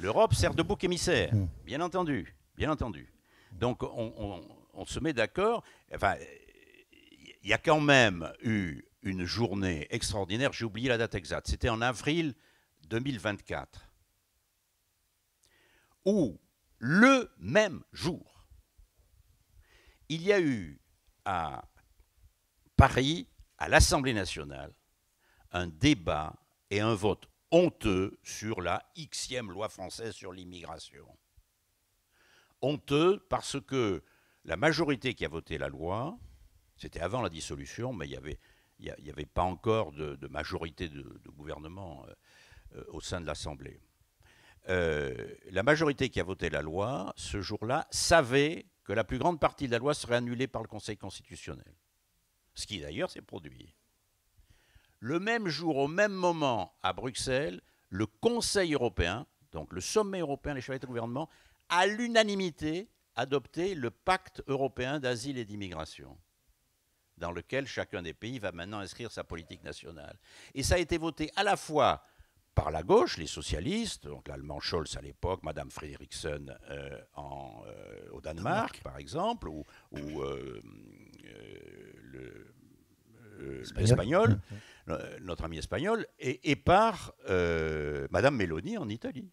L'Europe sert de bouc émissaire, bien entendu. Donc on se met d'accord. Enfin, il y a quand même eu une journée extraordinaire, j'ai oublié la date exacte, c'était en avril 2024, où le même jour, il y a eu à Paris, à l'Assemblée nationale, un débat et un vote honteux sur la Xème loi française sur l'immigration. Honteux parce que la majorité qui a voté la loi, c'était avant la dissolution, mais il n'y avait pas encore de majorité de gouvernement au sein de l'Assemblée. La majorité qui a voté la loi, ce jour-là, savait que la plus grande partie de la loi serait annulée par le Conseil constitutionnel. Ce qui d'ailleurs s'est produit. Le même jour, au même moment, à Bruxelles, le Conseil européen, donc le sommet européen, les chefs d'État et de gouvernement, à l'unanimité, adopté le pacte européen d'asile et d'immigration, dans lequel chacun des pays va maintenant inscrire sa politique nationale. Et ça a été voté à la fois par la gauche, les socialistes, donc l'allemand Scholz à l'époque, Madame Frederiksen au Danemark, par exemple, ou l'espagnol, notre ami espagnol, et par Madame Meloni en Italie,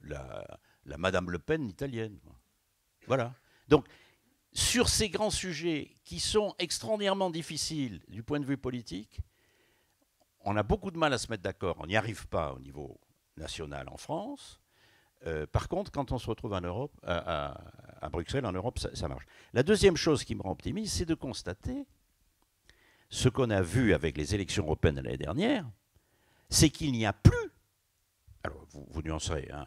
la Madame Le Pen italienne. Voilà. Donc, sur ces grands sujets qui sont extraordinairement difficiles du point de vue politique, on a beaucoup de mal à se mettre d'accord. On n'y arrive pas au niveau national en France. Par contre, quand on se retrouve en Europe, à Bruxelles, en Europe, ça marche. La deuxième chose qui me rend optimiste, c'est de constater ce qu'on a vu avec les élections européennes l'année dernière, c'est qu'il n'y a plus, alors vous nuancerez, hein,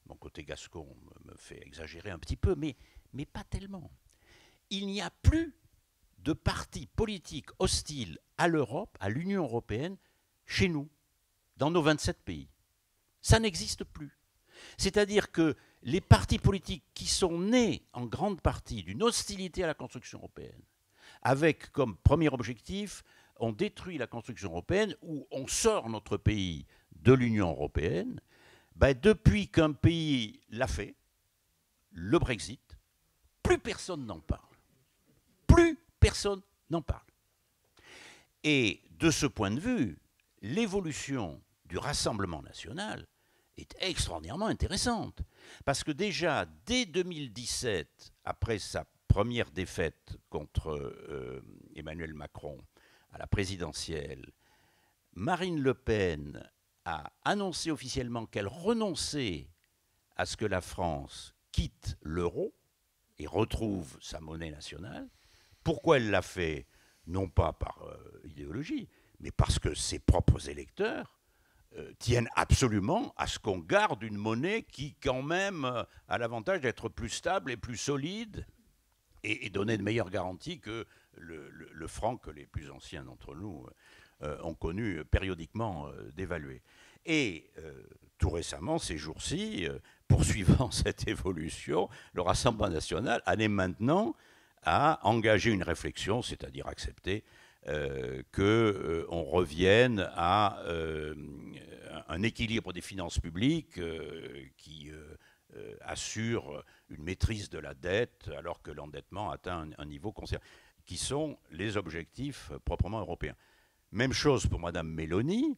mon côté gascon me fait exagérer un petit peu, mais pas tellement. Il n'y a plus de partis politiques hostiles à l'Europe, à l'Union européenne, chez nous, dans nos 27 pays. Ça n'existe plus. C'est-à-dire que les partis politiques qui sont nés en grande partie d'une hostilité à la construction européenne, avec comme premier objectif, on détruit la construction européenne ou on sort notre pays de l'Union européenne, depuis qu'un pays l'a fait, le Brexit, plus personne n'en parle. personne n'en parle. Et de ce point de vue, l'évolution du Rassemblement national est extraordinairement intéressante. Parce que déjà, dès 2017, après sa première défaite contre Emmanuel Macron à la présidentielle, Marine Le Pen a annoncé officiellement qu'elle renonçait à ce que la France quitte l'euro et retrouve sa monnaie nationale. Pourquoi elle l'a fait? Non pas par idéologie, mais parce que ses propres électeurs tiennent absolument à ce qu'on garde une monnaie qui, quand même, a l'avantage d'être plus stable et plus solide et donner de meilleures garanties que le franc que les plus anciens d'entre nous ont connu périodiquement dévalué. Et tout récemment, ces choses-ci, poursuivant cette évolution, le Rassemblement national en est maintenant à engager une réflexion, c'est-à-dire accepter qu'on revienne à un équilibre des finances publiques qui assure une maîtrise de la dette alors que l'endettement atteint un niveau considérable, qui sont les objectifs proprement européens. Même chose pour Mme Meloni,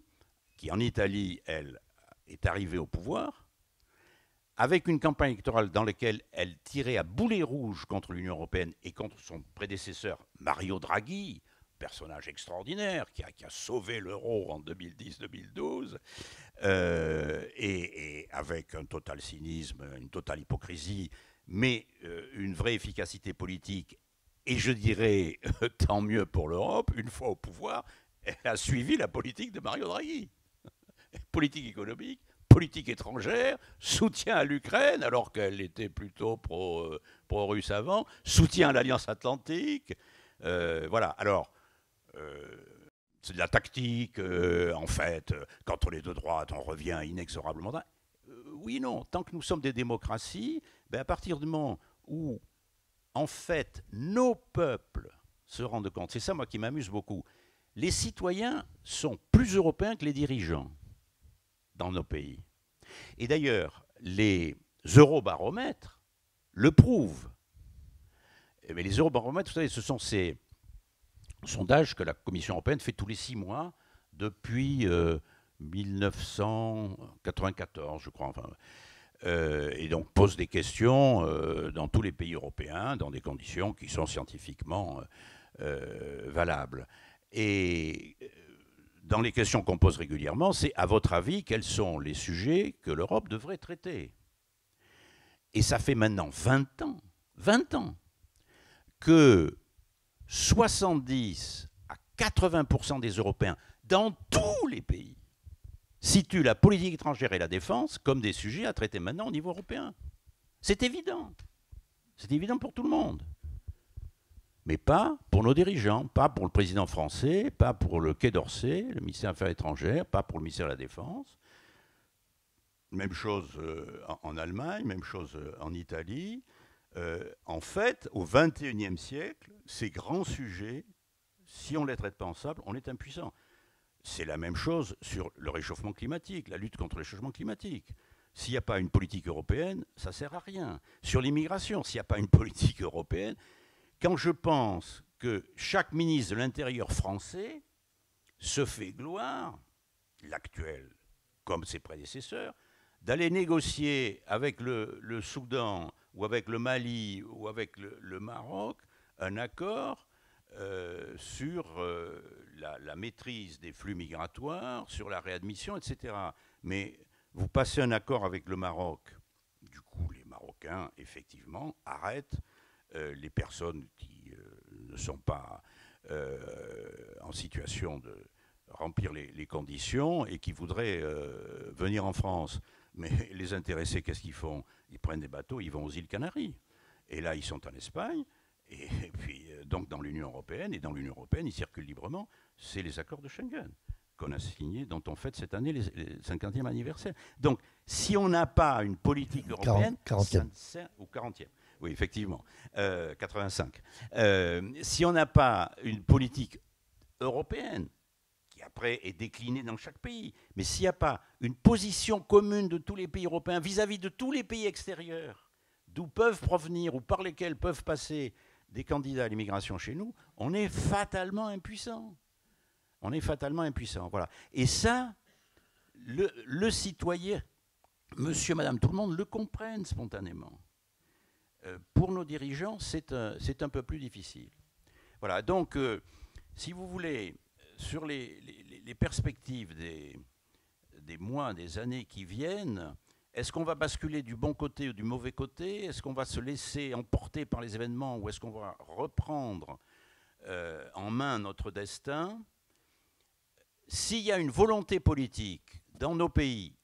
qui en Italie, elle, est arrivée au pouvoir, avec une campagne électorale dans laquelle elle tirait à boulet rouge contre l'Union européenne et contre son prédécesseur Mario Draghi, personnage extraordinaire qui a sauvé l'euro en 2010-2012, et avec un total cynisme, une totale hypocrisie, mais une vraie efficacité politique. Et je dirais, tant mieux pour l'Europe, une fois au pouvoir, elle a suivi la politique de Mario Draghi. Politique économique, politique étrangère, soutien à l'Ukraine, alors qu'elle était plutôt pro-russe avant, soutien à l'Alliance Atlantique. Voilà, alors, c'est de la tactique, en fait. Quand on est de droite, on revient inexorablement. Oui, non, tant que nous sommes des démocraties, à partir du moment où, en fait, nos peuples se rendent compte, c'est ça, moi, qui m'amuse beaucoup, les citoyens sont plus européens que les dirigeants dans nos pays. Et d'ailleurs, les eurobaromètres le prouvent. Mais les eurobaromètres, vous savez, ce sont ces sondages que la Commission européenne fait tous les 6 mois depuis 1994, je crois. Enfin, et donc pose des questions dans tous les pays européens, dans des conditions qui sont scientifiquement valables. Et dans les questions qu'on pose régulièrement, c'est, à votre avis, quels sont les sujets que l'Europe devrait traiter? Et ça fait maintenant 20 ans, que 70 à 80% des Européens, dans tous les pays, situent la politique étrangère et la défense comme des sujets à traiter maintenant au niveau européen. C'est évident. C'est évident pour tout le monde. Mais pas pour nos dirigeants, pas pour le président français, pas pour le Quai d'Orsay, le ministère des Affaires étrangères, pas pour le ministère de la Défense. Même chose en Allemagne, même chose en Italie. En fait, au XXIe siècle, ces grands sujets, si on ne les traite pas ensemble, on est impuissant. C'est la même chose sur le réchauffement climatique, la lutte contre le changement climatique. S'il n'y a pas une politique européenne, ça ne sert à rien. Sur l'immigration, s'il n'y a pas une politique européenne, quand je pense que chaque ministre de l'Intérieur français se fait gloire, l'actuel comme ses prédécesseurs, d'aller négocier avec le Soudan ou avec le Mali ou avec le Maroc un accord sur la maîtrise des flux migratoires, sur la réadmission, etc. Mais vous passez un accord avec le Maroc, du coup les Marocains, effectivement, arrêtent les personnes qui ne sont pas en situation de remplir les conditions et qui voudraient venir en France. Mais les intéressés, qu'est-ce qu'ils font? Ils prennent des bateaux, ils vont aux îles Canaries. Et là, ils sont en Espagne, et puis donc dans l'Union européenne, et dans l'Union européenne, ils circulent librement. C'est les accords de Schengen qu'on a signés, dont on fête cette année les 50e anniversaire. Donc, si on n'a pas une politique européenne, 40e. Ou 40e. Oui, effectivement, 85. Si on n'a pas une politique européenne, qui après est déclinée dans chaque pays, mais s'il n'y a pas une position commune de tous les pays européens vis-à-vis de tous les pays extérieurs, d'où peuvent provenir ou par lesquels peuvent passer des candidats à l'immigration chez nous, on est fatalement impuissant. On est fatalement impuissant, voilà. Et ça, le citoyen, monsieur, madame, tout le monde le comprennent spontanément. Pour nos dirigeants, c'est un peu plus difficile. Voilà, donc, si vous voulez, sur les perspectives des mois, des années qui viennent, est-ce qu'on va basculer du bon côté ou du mauvais côté? Est-ce qu'on va se laisser emporter par les événements ou est-ce qu'on va reprendre en main notre destin? S'il y a une volonté politique dans nos pays,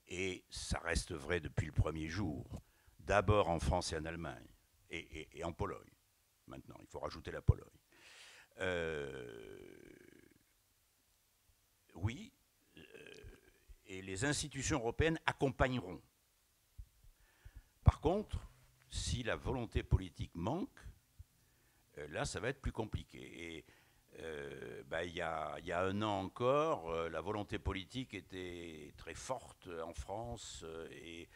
et ça reste vrai depuis le premier jour, d'abord en France et en Allemagne, et en Pologne, maintenant, il faut rajouter la Pologne. Oui, et les institutions européennes accompagneront. Par contre, si la volonté politique manque, là, ça va être plus compliqué. Et il y a un an encore, la volonté politique était très forte en France et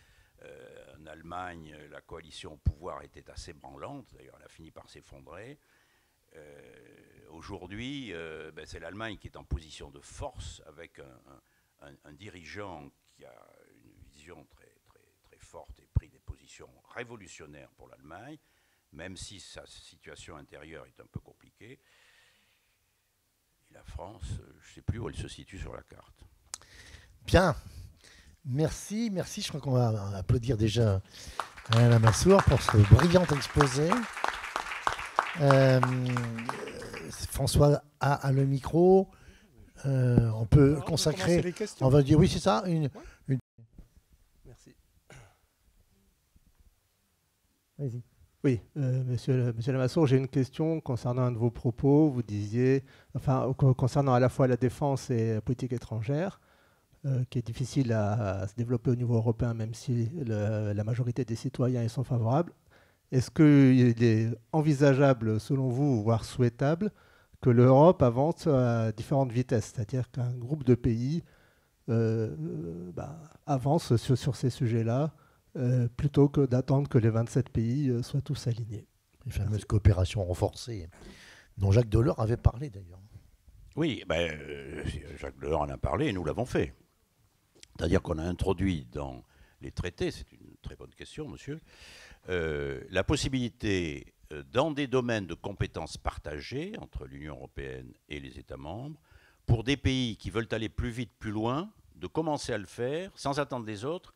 en Allemagne, la coalition au pouvoir était assez branlante. D'ailleurs, elle a fini par s'effondrer. Aujourd'hui, c'est l'Allemagne qui est en position de force avec un dirigeant qui a une vision très, très, très forte et pris des positions révolutionnaires pour l'Allemagne, même si sa situation intérieure est un peu compliquée. Et la France, je ne sais plus où elle se situe sur la carte. Bien. Merci. Je crois qu'on va applaudir déjà Alain Lamassoure pour ce brillant exposé. François a le micro. On peut consacrer. On va dire oui, c'est ça. Merci. Vas-y. Oui, monsieur Lamassoure, j'ai une question concernant un de vos propos. Vous disiez, concernant à la fois la défense et la politique étrangère, qui est difficile à se développer au niveau européen, même si la majorité des citoyens y sont favorables. Est-ce qu'il est envisageable, selon vous, voire souhaitable, que l'Europe avance à différentes vitesses, c'est-à-dire qu'un groupe de pays avance sur ces sujets-là, plutôt que d'attendre que les 27 pays soient tous alignés? Les fameuses coopérations renforcées, dont Jacques Delors avait parlé d'ailleurs. Oui, Jacques Delors en a parlé et nous l'avons fait. C'est-à-dire qu'on a introduit dans les traités, c'est une très bonne question, monsieur, la possibilité, dans des domaines de compétences partagées entre l'Union européenne et les États membres, pour des pays qui veulent aller plus vite, plus loin, de commencer à le faire sans attendre les autres,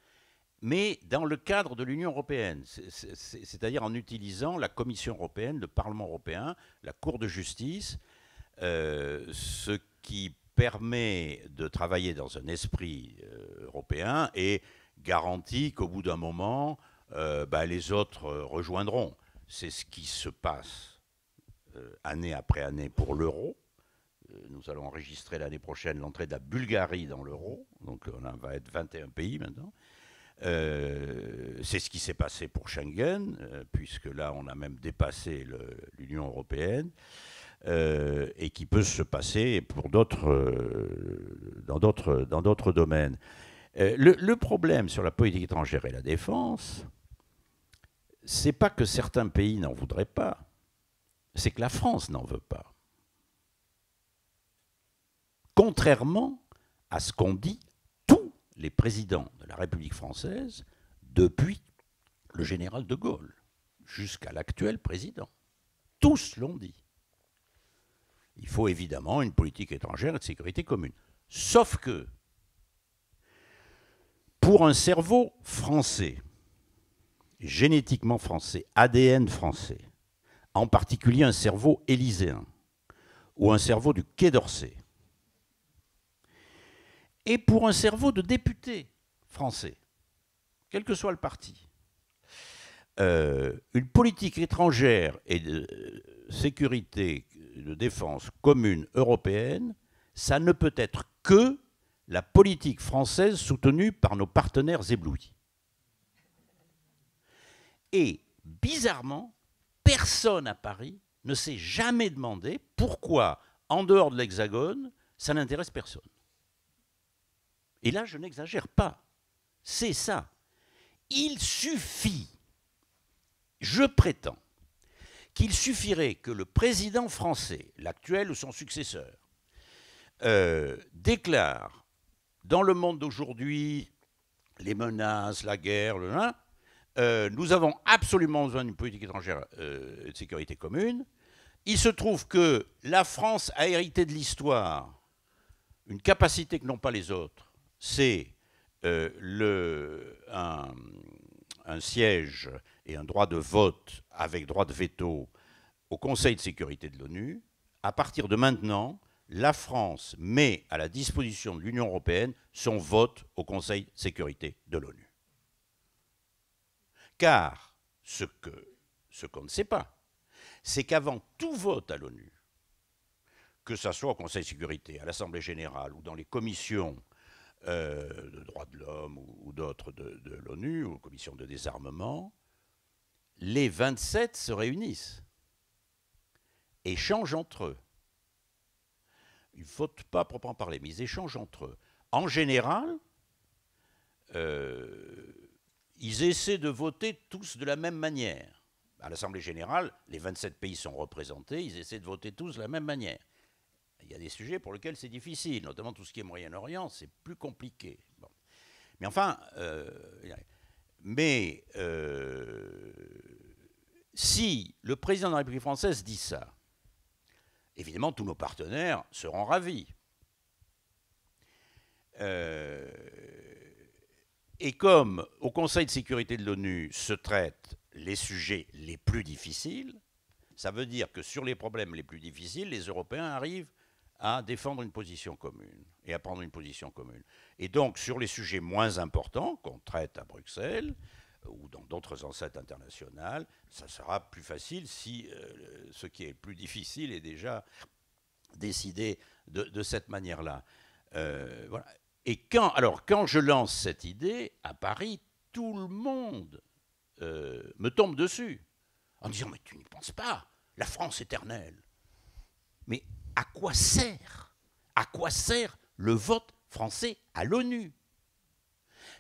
mais dans le cadre de l'Union européenne, c'est-à-dire en utilisant la Commission européenne, le Parlement européen, la Cour de justice, ce qui permet de travailler dans un esprit européen et garantit qu'au bout d'un moment, les autres rejoindront. C'est ce qui se passe année après année pour l'euro. Nous allons enregistrer l'année prochaine l'entrée de la Bulgarie dans l'euro. Donc on va être 21 pays maintenant. C'est ce qui s'est passé pour Schengen, puisque là on a même dépassé l'Union européenne. Et qui peut se passer pour dans d'autres domaines. Le problème sur la politique étrangère et la défense, c'est pas que certains pays n'en voudraient pas, c'est que la France n'en veut pas. Contrairement à ce qu'ont dit tous les présidents de la République française depuis le général de Gaulle jusqu'à l'actuel président. Tous l'ont dit. Il faut évidemment une politique étrangère et de sécurité commune. Sauf que, pour un cerveau français, génétiquement français, ADN français, en particulier un cerveau élyséen, ou un cerveau du Quai d'Orsay, et pour un cerveau de député français, quel que soit le parti, une politique étrangère et de sécurité, de défense commune européenne, ça ne peut être que la politique française soutenue par nos partenaires éblouis. Et bizarrement, personne à Paris ne s'est jamais demandé pourquoi, en dehors de l'Hexagone, ça n'intéresse personne. Et là, je n'exagère pas. C'est ça. Il suffit, je prétends, qu'il suffirait que le président français, l'actuel ou son successeur, déclare dans le monde d'aujourd'hui les menaces, la guerre, nous avons absolument besoin d'une politique étrangère et de sécurité commune. Il se trouve que la France a hérité de l'histoire une capacité que n'ont pas les autres, c'est un siège et un droit de vote avec droit de veto au Conseil de sécurité de l'ONU. À partir de maintenant, la France met à la disposition de l'Union européenne son vote au Conseil de sécurité de l'ONU. Car ce qu'on ne sait pas, c'est qu'avant tout vote à l'ONU, que ce soit au Conseil de sécurité, à l'Assemblée générale ou dans les commissions de droits de l'homme ou d'autres de l'ONU, ou commissions de désarmement, les 27 se réunissent, échangent entre eux. Ils ne votent pas proprement parler, mais ils échangent entre eux. En général, ils essaient de voter tous de la même manière. À l'Assemblée générale, les 27 pays sont représentés, ils essaient de voter tous de la même manière. Il y a des sujets pour lesquels c'est difficile, notamment tout ce qui est Moyen-Orient, c'est plus compliqué. Bon. Mais enfin, si le président de la République française dit ça, évidemment, tous nos partenaires seront ravis. Et comme au Conseil de sécurité de l'ONU se traitent les sujets les plus difficiles, ça veut dire que sur les problèmes les plus difficiles, les Européens arrivent à défendre une position commune et à prendre une position commune. Et donc, sur les sujets moins importants qu'on traite à Bruxelles ou dans d'autres enceintes internationales, ça sera plus facile si ce qui est plus difficile est déjà décidé de cette manière-là. Voilà. Et quand je lance cette idée, à Paris, tout le monde me tombe dessus en disant « Mais tu n'y penses pas, la France éternelle ». Mais à quoi sert le vote français à l'ONU?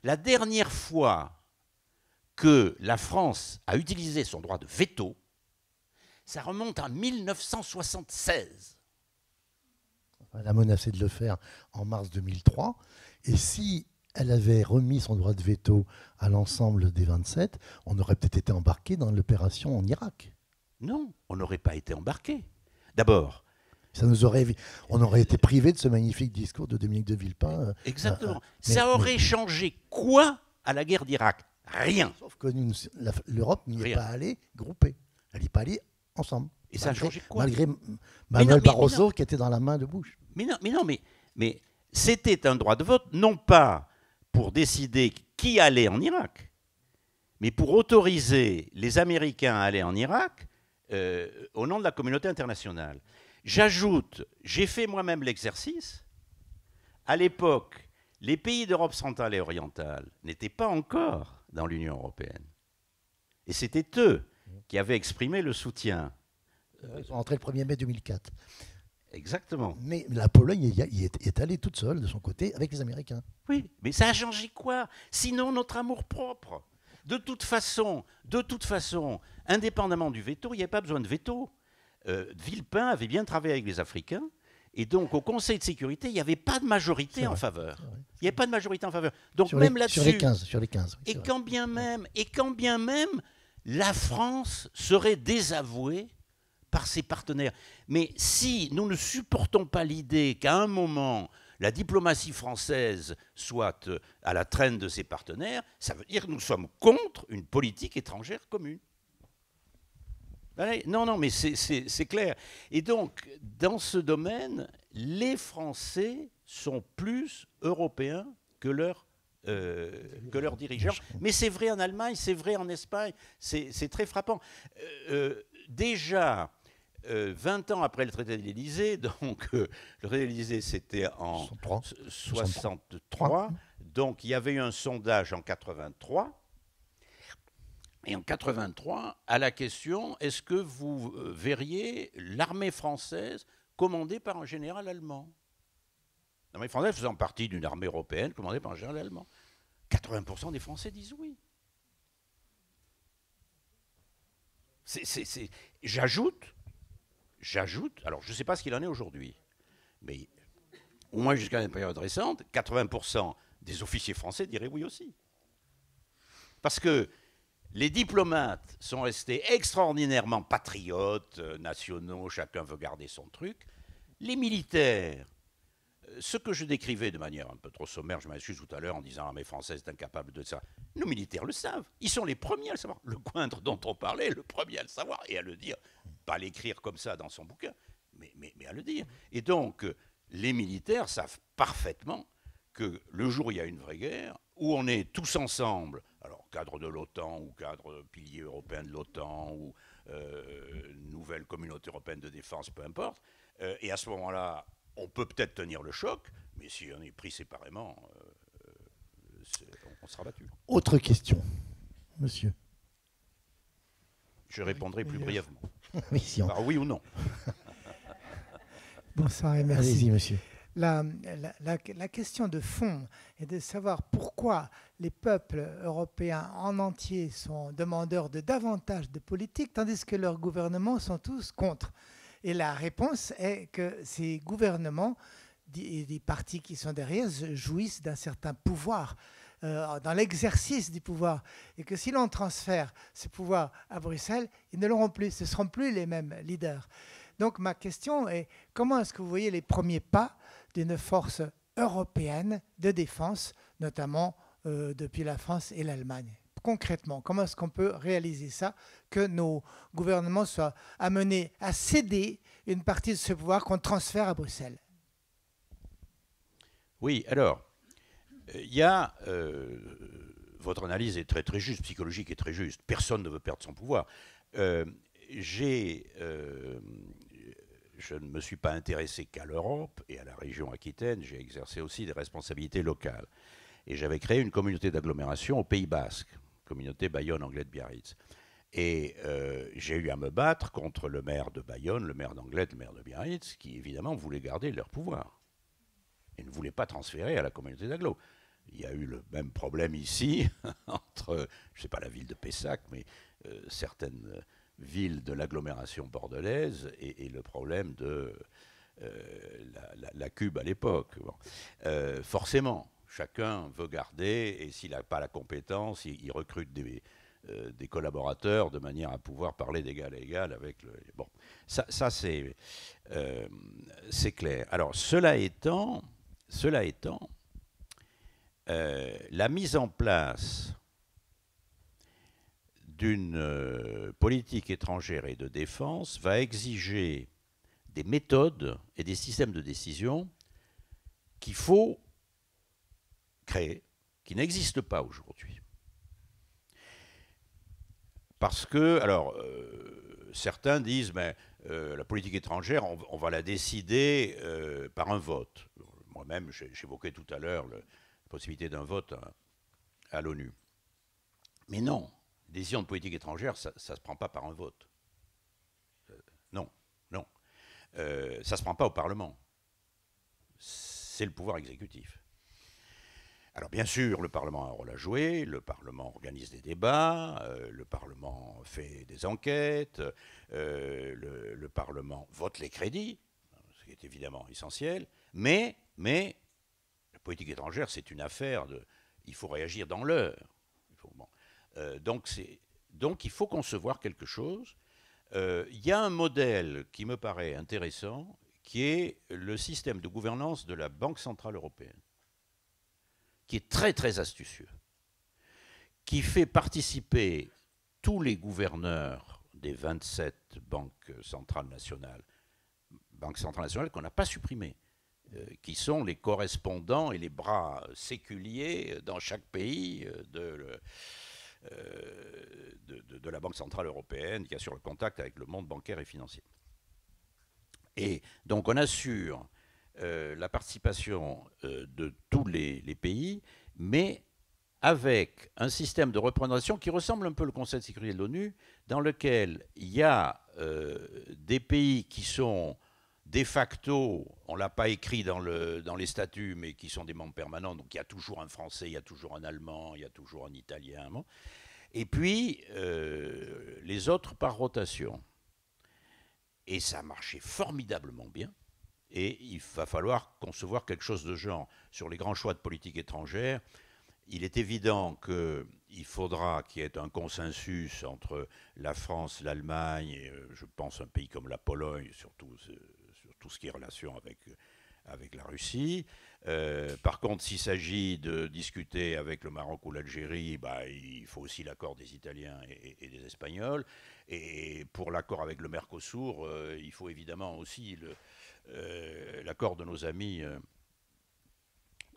La dernière fois que la France a utilisé son droit de veto, ça remonte à 1976. Elle a menacé de le faire en mars 2003. Et si elle avait remis son droit de veto à l'ensemble des 27, on aurait peut-être été embarqué dans l'opération en Irak. Non, on n'aurait pas été embarqué. D'abord, on aurait été privé de ce magnifique discours de Dominique de Villepin. Exactement. Ça aurait changé quoi à la guerre d'Irak? Rien. Sauf que l'Europe n'y est pas allée groupée. Elle n'y est pas allée ensemble. Et ça a changé quoi? Malgré Manuel Barroso qui était dans la main de Bush. Mais c'était un droit de vote, non pas pour décider qui allait en Irak, mais pour autoriser les Américains à aller en Irak au nom de la communauté internationale. J'ajoute, j'ai fait moi-même l'exercice. À l'époque, les pays d'Europe centrale et orientale n'étaient pas encore dans l'Union européenne. Et c'était eux qui avaient exprimé le soutien. Ils sont entrés le 1er mai 2004. Exactement. Mais la Pologne y est allée toute seule de son côté avec les Américains. Oui, mais ça a changé quoi? Sinon, notre amour-propre. De toute façon, indépendamment du veto, il n'y avait pas besoin de veto. Villepin avait bien travaillé avec les Africains, et donc au Conseil de sécurité, il n'y avait pas de majorité en faveur. Il n'y avait pas de majorité en faveur. Donc sur même là-dessus, sur les 15. Et quand bien même, la France serait désavouée par ses partenaires. Mais si nous ne supportons pas l'idée qu'à un moment, la diplomatie française soit à la traîne de ses partenaires, ça veut dire que nous sommes contre une politique étrangère commune. Non, mais c'est clair. Et donc, dans ce domaine, les Français sont plus européens que leurs dirigeants. Mais c'est vrai en Allemagne, c'est vrai en Espagne, c'est très frappant. Déjà, 20 ans après le traité de l'Élysée, donc le traité de l'Élysée c'était en 63, donc il y avait eu un sondage en 83. Et en 83, à la question, est-ce que vous verriez l'armée française commandée par un général allemand? L'armée française faisant partie d'une armée européenne commandée par un général allemand. 80% des Français disent oui. J'ajoute, alors je ne sais pas ce qu'il en est aujourd'hui, mais au moins jusqu'à une période récente, 80% des officiers français diraient oui aussi. Parce que les diplomates sont restés extraordinairement patriotes, nationaux, chacun veut garder son truc. Les militaires, ce que je décrivais de manière un peu trop sommaire, je m'excuse tout à l'heure en disant l'armée française est incapable de ça. Nos militaires le savent. Ils sont les premiers à le savoir. Le Coindre dont on parlait est le premier à le savoir et à le dire. Pas l'écrire comme ça dans son bouquin, mais à le dire. Et donc, les militaires savent parfaitement que le jour où il y a une vraie guerre, où on est tous ensemble, alors cadre de l'OTAN ou cadre pilier européen de l'OTAN ou nouvelle communauté européenne de défense, peu importe, et à ce moment-là, on peut peut-être tenir le choc, mais si on est pris séparément, on sera battu. Autre question, monsieur. Je répondrai plus brièvement. Oui, si on... Par oui ou non. Bonsoir et merci. Allez-y, monsieur. La question de fond est de savoir pourquoi les peuples européens en entier sont demandeurs de davantage de politique, tandis que leurs gouvernements sont tous contre. Et la réponse est que ces gouvernements et des partis qui sont derrière jouissent d'un certain pouvoir dans l'exercice du pouvoir. Et que si l'on transfère ce pouvoir à Bruxelles, ils ne l'auront plus. Ce ne seront plus les mêmes leaders. Donc ma question est, comment est-ce que vous voyez les premiers pas d'une force européenne de défense, notamment depuis la France et l'Allemagne? Concrètement, comment est-ce qu'on peut réaliser ça, que nos gouvernements soient amenés à céder une partie de ce pouvoir qu'on transfère à Bruxelles? Oui, alors, il y a... votre analyse est très très juste, psychologique et très juste. Personne ne veut perdre son pouvoir. Je ne me suis pas intéressé qu'à l'Europe et à la région Aquitaine, j'ai exercé aussi des responsabilités locales. Et j'avais créé une communauté d'agglomération au Pays Basque, communauté Bayonne-Anglet de Biarritz. Et j'ai eu à me battre contre le maire de Bayonne, le maire d'Anglet, le maire de Biarritz, qui évidemment voulaient garder leur pouvoir et ne voulaient pas transférer à la communauté d'agglo. Il y a eu le même problème ici entre, je ne sais pas la ville de Pessac, mais certaines ville de l'agglomération bordelaise et le problème de la Cube à l'époque. Bon. Forcément, chacun veut garder, et s'il n'a pas la compétence, il recrute des collaborateurs de manière à pouvoir parler d'égal à égal avec le... Bon, ça c'est clair. Alors, cela étant, la mise en place d'une politique étrangère et de défense va exiger des méthodes et des systèmes de décision qu'il faut créer, qui n'existent pas aujourd'hui. Parce que, alors, certains disent, mais la politique étrangère, on va la décider par un vote. Moi-même, j'évoquais tout à l'heure la possibilité d'un vote à l'ONU. Mais non. Décision de politique étrangère, ça ne se prend pas par un vote. Non. Ça ne se prend pas au Parlement. C'est le pouvoir exécutif. Alors bien sûr, le Parlement a un rôle à jouer, le Parlement organise des débats, le Parlement fait des enquêtes, le Parlement vote les crédits, ce qui est évidemment essentiel, mais la politique étrangère, c'est une affaire de... Il faut réagir dans l'heure. Donc il faut concevoir quelque chose. Il y a un modèle qui me paraît intéressant, qui est le système de gouvernance de la Banque centrale européenne, qui est très très astucieux, qui fait participer tous les gouverneurs des 27 banques centrales nationales qu'on n'a pas supprimées, qui sont les correspondants et les bras séculiers dans chaque pays de la Banque centrale européenne, qui assure le contact avec le monde bancaire et financier. Et donc on assure la participation de tous les pays, mais avec un système de représentation qui ressemble un peu au Conseil de sécurité de l'ONU, dans lequel il y a des pays qui sont de facto, on ne l'a pas écrit dans les statuts, mais qui sont des membres permanents, donc il y a toujours un Français, il y a toujours un Allemand, il y a toujours un Italien, Et puis, les autres par rotation. Et ça a marché formidablement bien. Et il va falloir concevoir quelque chose de genre sur les grands choix de politique étrangère. Il est évident qu'il faudra qu'il y ait un consensus entre la France, l'Allemagne, et je pense un pays comme la Pologne, surtout sur tout ce qui est relation avec la Russie. Par contre, s'il s'agit de discuter avec le Maroc ou l'Algérie, il faut aussi l'accord des Italiens et des Espagnols. Et pour l'accord avec le Mercosur, il faut évidemment aussi l'accord de nos amis.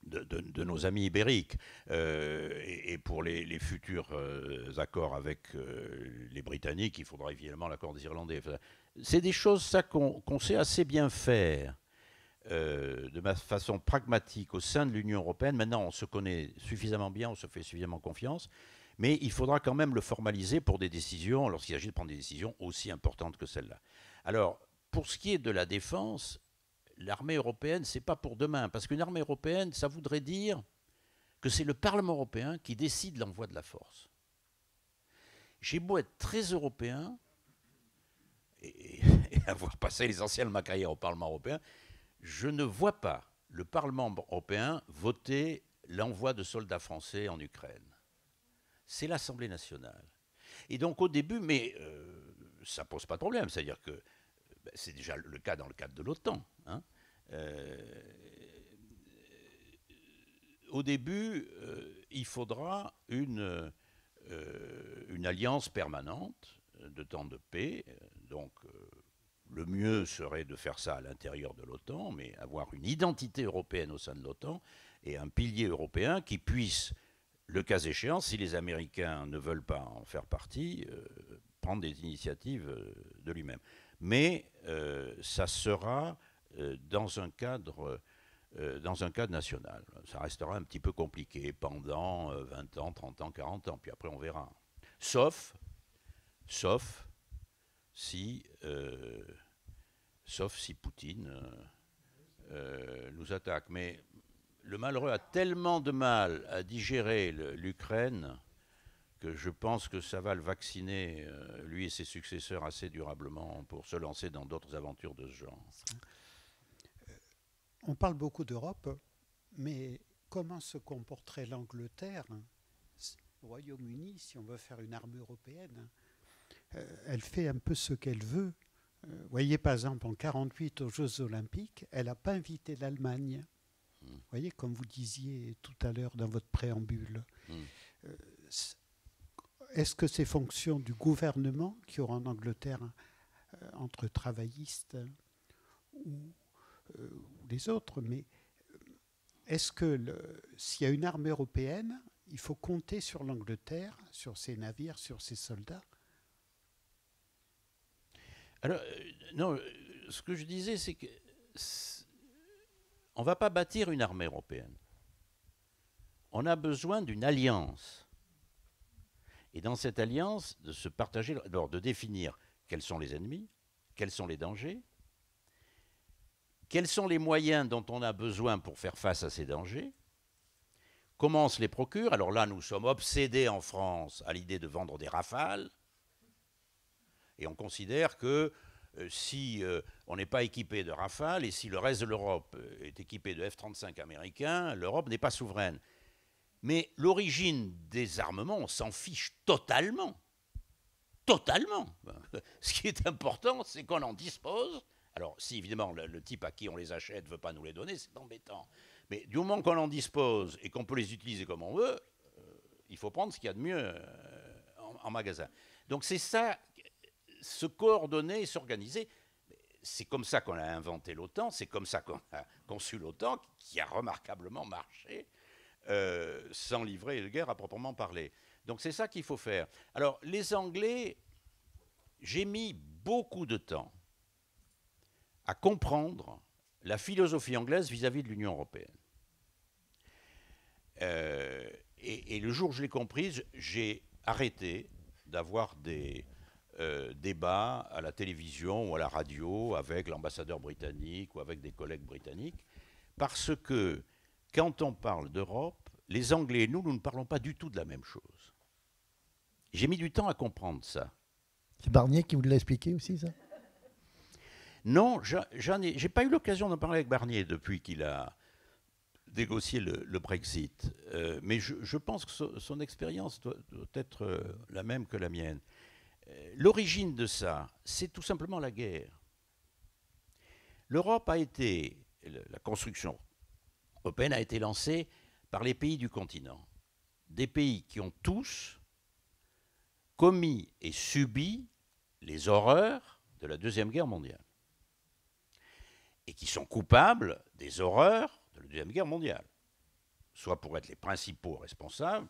De nos amis ibériques et pour les futurs accords avec les Britanniques, il faudra évidemment l'accord des Irlandais. Enfin, c'est des choses ça qu'on sait assez bien faire de façon pragmatique au sein de l'Union européenne. Maintenant, on se connaît suffisamment bien, on se fait suffisamment confiance, mais il faudra quand même le formaliser pour des décisions, lorsqu'il s'agit de prendre des décisions aussi importantes que celle-là. Alors, pour ce qui est de la défense, l'armée européenne, ce n'est pas pour demain. Parce qu'une armée européenne, ça voudrait dire que c'est le Parlement européen qui décide l'envoi de la force. J'ai beau être très européen et avoir passé l'essentiel de ma carrière au Parlement européen, je ne vois pas le Parlement européen voter l'envoi de soldats français en Ukraine. C'est l'Assemblée nationale. Et donc au début, mais ça ne pose pas de problème, c'est-à-dire que c'est déjà le cas dans le cadre de l'OTAN. Hein. Au début, il faudra une alliance permanente de temps de paix. Donc, le mieux serait de faire ça à l'intérieur de l'OTAN, mais avoir une identité européenne au sein de l'OTAN et un pilier européen qui puisse, le cas échéant, si les Américains ne veulent pas en faire partie, prendre des initiatives de lui-même. Mais ça sera dans un cadre national. Ça restera un petit peu compliqué pendant 20 ans, 30 ans, 40 ans, puis après on verra. Sauf si Poutine nous attaque. Mais le malheureux a tellement de mal à digérer l'Ukraine que je pense que ça va le vacciner, lui et ses successeurs, assez durablement pour se lancer dans d'autres aventures de ce genre. On parle beaucoup d'Europe, mais comment se comporterait l'Angleterre, le Royaume-Uni, si on veut faire une armée européenne? Elle fait un peu ce qu'elle veut. Vous voyez, par exemple, en 1948, aux Jeux Olympiques, elle n'a pas invité l'Allemagne. Vous voyez, comme vous disiez tout à l'heure dans votre préambule. Est-ce que c'est fonction du gouvernement qui aura en Angleterre, entre travaillistes ou les autres, mais est-ce que s'il y a une armée européenne, il faut compter sur l'Angleterre, sur ses navires, sur ses soldats? Alors, non, ce que je disais, c'est que on ne va pas bâtir une armée européenne. On a besoin d'une alliance. Et dans cette alliance, de se partager, d'abord de définir quels sont les ennemis, quels sont les dangers, quels sont les moyens dont on a besoin pour faire face à ces dangers, comment on se les procure. Alors là, nous sommes obsédés en France à l'idée de vendre des Rafales, et on considère que si on n'est pas équipé de Rafales, et si le reste de l'Europe est équipé de F-35 américains, l'Europe n'est pas souveraine. Mais l'origine des armements, on s'en fiche totalement. Totalement. Ce qui est important, c'est qu'on en dispose. Alors, si évidemment le type à qui on les achète ne veut pas nous les donner, c'est embêtant. Mais du moment qu'on en dispose et qu'on peut les utiliser comme on veut, il faut prendre ce qu'il y a de mieux en magasin. Donc c'est ça, se coordonner et s'organiser. C'est comme ça qu'on a inventé l'OTAN, c'est comme ça qu'on a conçu l'OTAN, qui a remarquablement marché, sans livrer de guerre à proprement parler. Donc c'est ça qu'il faut faire. Alors les Anglais, j'ai mis beaucoup de temps à comprendre la philosophie anglaise vis-à-vis de l'Union européenne. Et le jour où je l'ai comprise, j'ai arrêté d'avoir des débats à la télévision ou à la radio avec l'ambassadeur britannique ou avec des collègues britanniques, parce que quand on parle d'Europe, les Anglais et nous ne parlons pas du tout de la même chose. J'ai mis du temps à comprendre ça. C'est Barnier qui vous l'a expliqué aussi, ça? Non, j'ai pas eu l'occasion d'en parler avec Barnier depuis qu'il a négocié le Brexit. Mais je pense que son expérience doit être la même que la mienne. L'origine de ça, c'est tout simplement la guerre. L'Europe a été, la construction européenne a été lancée par les pays du continent. Des pays qui ont tous commis et subi les horreurs de la Deuxième Guerre mondiale. Et qui sont coupables des horreurs de la Deuxième Guerre mondiale. Soit pour être les principaux responsables,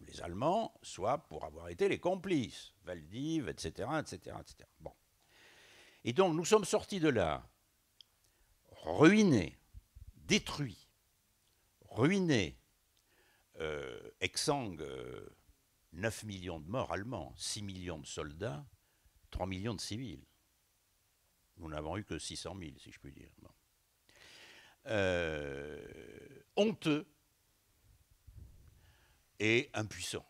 les Allemands, soit pour avoir été les complices, Valdiv, etc., etc., etc. Bon. Et donc nous sommes sortis de là, ruinés, détruits, ruinés, exsangues, 9 millions de morts allemands, 6 millions de soldats, 3 millions de civils. Nous n'avons eu que 600 000, si je puis dire. Bon. Honteux et impuissants.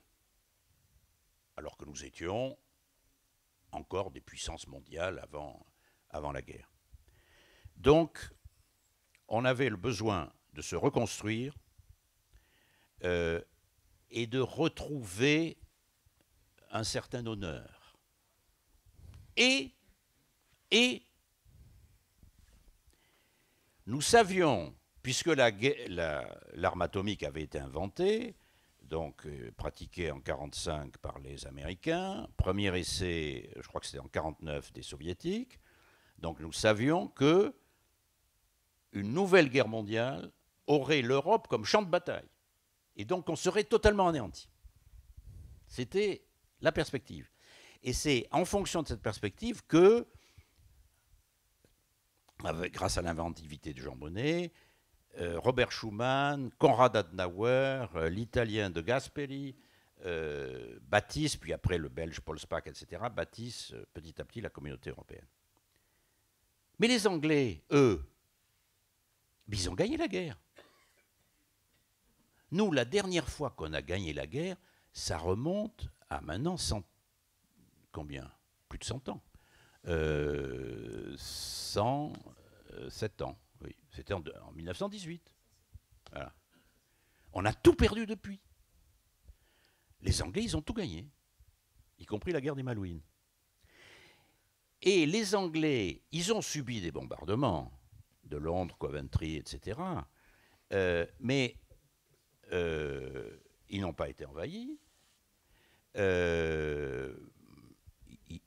Alors que nous étions encore des puissances mondiales avant la guerre. Donc, on avait le besoin de se reconstruire et de retrouver un certain honneur. Et nous savions, puisque l'arme atomique avait été inventée, donc pratiquée en 1945 par les Américains, premier essai, je crois que c'était en 1949, des Soviétiques, donc nous savions que une nouvelle guerre mondiale aurait l'Europe comme champ de bataille. Et donc on serait totalement anéanti. C'était la perspective. Et c'est en fonction de cette perspective que, grâce à l'inventivité de Jean Monnet, Robert Schuman, Konrad Adenauer, l'Italien de Gasperi, bâtissent, puis après le Belge Paul Spaak, etc., bâtissent petit à petit la communauté européenne. Mais les Anglais, eux, ils ont gagné la guerre. Nous, la dernière fois qu'on a gagné la guerre, ça remonte à maintenant combien? Plus de 100 ans. 107 ans, oui. C'était en 1918. Voilà. On a tout perdu depuis. Les Anglais, ils ont tout gagné, y compris la guerre des Malouines. Et les Anglais, ils ont subi des bombardements de Londres, Coventry, etc. Mais ils n'ont pas été envahis.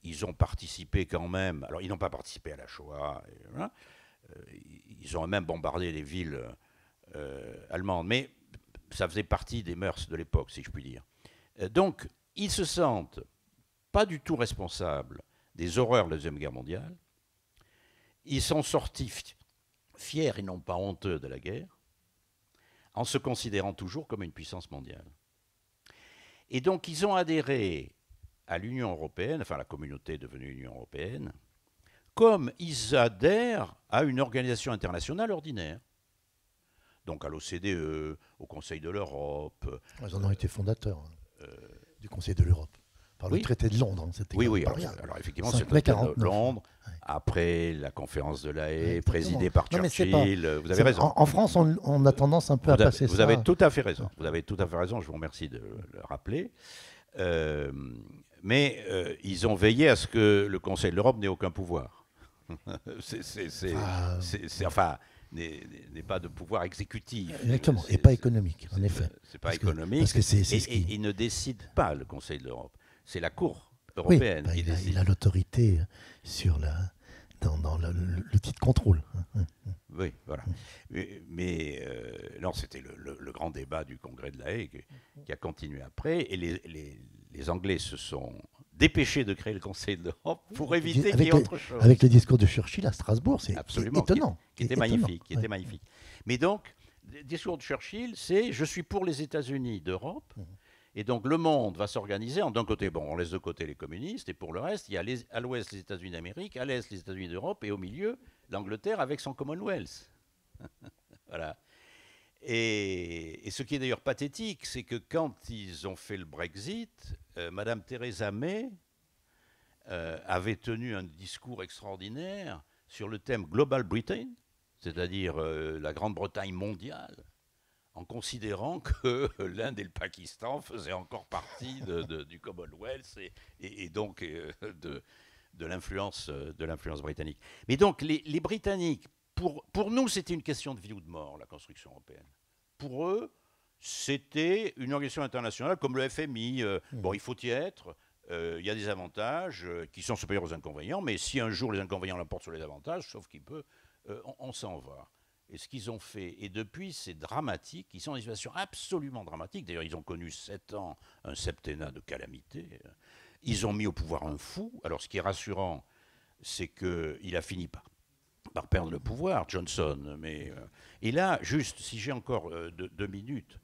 Ils ont participé quand même. Alors, ils n'ont pas participé à la Shoah. Ils ont même bombardé les villes allemandes. Mais ça faisait partie des mœurs de l'époque, si je puis dire. Donc, ils se sentent pas du tout responsables des horreurs de la Deuxième Guerre mondiale. Ils sont sortis fiers et non pas honteux de la guerre, en se considérant toujours comme une puissance mondiale. Et donc, ils ont adhéré à l'Union européenne, enfin la communauté devenue Union européenne, comme ils adhèrent à une organisation internationale ordinaire. Donc à l'OCDE, au Conseil de l'Europe. Ils en ont été fondateurs du Conseil de l'Europe, par le traité de Londres. Oui. Alors effectivement, c'est le traité de Londres, après la conférence de La Haye, présidée par Churchill. Vous avez raison. En France, on a tendance un peu à passer ça. Vous avez tout à fait raison. Vous avez tout à fait raison. Je vous remercie de le rappeler. Mais ils ont veillé à ce que le Conseil de l'Europe n'ait aucun pouvoir. N'est pas de pouvoir exécutif. Exactement, et pas économique, en effet. C'est pas économique. Parce que il ne décide pas, le Conseil de l'Europe. C'est la Cour européenne. Oui, il a l'autorité sur dans l'outil de contrôle. Oui, voilà. Mais non, c'était le grand débat du Congrès de La Haye qui a continué après. Et les Anglais se sont dépêchés de créer le Conseil de l'Europe pour éviter qu'il y ait autre chose. Avec le discours de Churchill à Strasbourg, c'est étonnant. Qui était magnifique. Mais donc, le discours de Churchill, c'est « Je suis pour les États-Unis d'Europe ». Et donc le monde va s'organiser en d'un côté, on laisse de côté les communistes, et pour le reste, il y a à l'ouest les États-Unis d'Amérique, à l'est les États-Unis d'Europe, et au milieu, l'Angleterre avec son Commonwealth. Voilà. Et ce qui est d'ailleurs pathétique, c'est que quand ils ont fait le Brexit, Madame Theresa May avait tenu un discours extraordinaire sur le thème Global Britain, c'est-à-dire la Grande-Bretagne mondiale, en considérant que l'Inde et le Pakistan faisaient encore partie du Commonwealth et donc de l'influence britannique. Mais donc les Britanniques, pour nous, c'était une question de vie ou de mort, la construction européenne. Pour eux, c'était une organisation internationale comme le FMI. Bon, il faut y être. Il y a des avantages qui sont supérieurs aux inconvénients, mais si un jour les inconvénients l'emportent sur les avantages, sauf qu'il peut, on s'en va. Et ce qu'ils ont fait, et depuis, c'est dramatique. Ils sont dans une situation absolument dramatique. D'ailleurs, ils ont connu 7 ans, un septennat de calamité. Ils ont mis au pouvoir un fou. Alors, ce qui est rassurant, c'est qu'il a fini par perdre le pouvoir, Johnson. Et là, juste, si j'ai encore 2 minutes,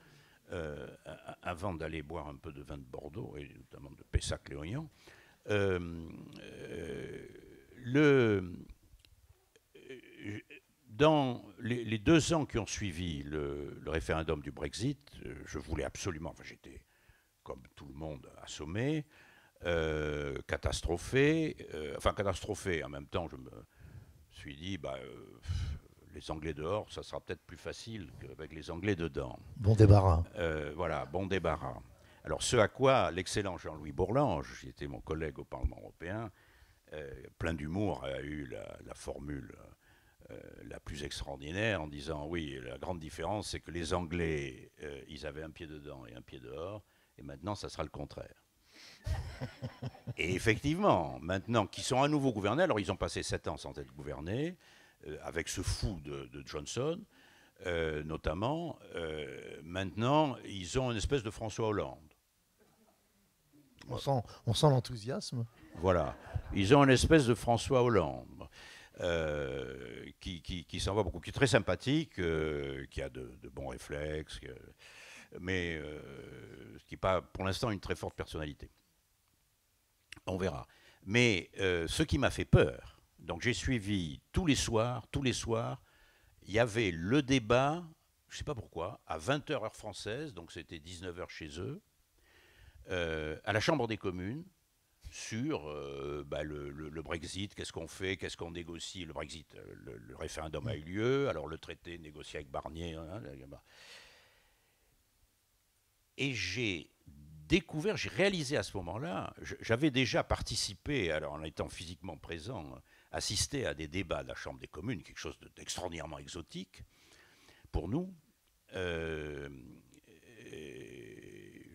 avant d'aller boire un peu de vin de Bordeaux, et notamment de Pessac-Léognan, dans les 2 ans qui ont suivi le référendum du Brexit, je voulais absolument, enfin j'étais comme tout le monde assommé, catastrophé, en même temps je me suis dit, les Anglais dehors, ça sera peut-être plus facile qu'avec les Anglais dedans. Bon débarras. Voilà, bon débarras. Alors ce à quoi l'excellent Jean-Louis Bourlange, qui était mon collègue au Parlement européen, plein d'humour, a eu la formule la plus extraordinaire en disant oui, la grande différence c'est que les Anglais, ils avaient un pied dedans et un pied dehors, et maintenant ça sera le contraire. Et effectivement, maintenant qu'ils sont à nouveau gouvernés, alors ils ont passé 7 ans sans être gouvernés, avec ce fou de Johnson, notamment, maintenant ils ont une espèce de François Hollande. On sent l'enthousiasme. Voilà, ils ont une espèce de François Hollande. Qui s'en va beaucoup, qui est très sympathique, qui a de bons réflexes, mais qui n'a pas pour l'instant une très forte personnalité. On verra. Mais ce qui m'a fait peur, donc j'ai suivi tous les soirs, il y avait le débat, je ne sais pas pourquoi, à 20h heure française, donc c'était 19h chez eux, à la Chambre des communes, sur le Brexit, qu'est-ce qu'on fait, qu'est-ce qu'on négocie. Le Brexit, le référendum a eu lieu, alors le traité négocié avec Barnier. Et j'ai réalisé à ce moment-là, j'avais déjà participé, alors en étant physiquement présent, assisté à des débats de la Chambre des communes, quelque chose d'extraordinairement exotique pour nous.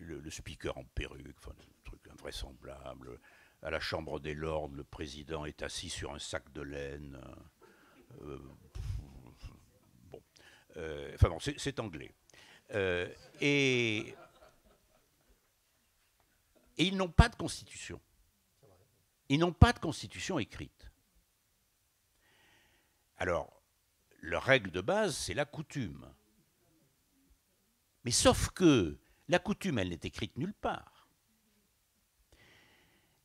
Le speaker en perruque, enfin, truc invraisemblable. À la Chambre des Lords, le président est assis sur un sac de laine. C'est anglais. Et ils n'ont pas de constitution. Ils n'ont pas de constitution écrite. Alors, leur règle de base, c'est la coutume. Mais sauf que la coutume, elle n'est écrite nulle part.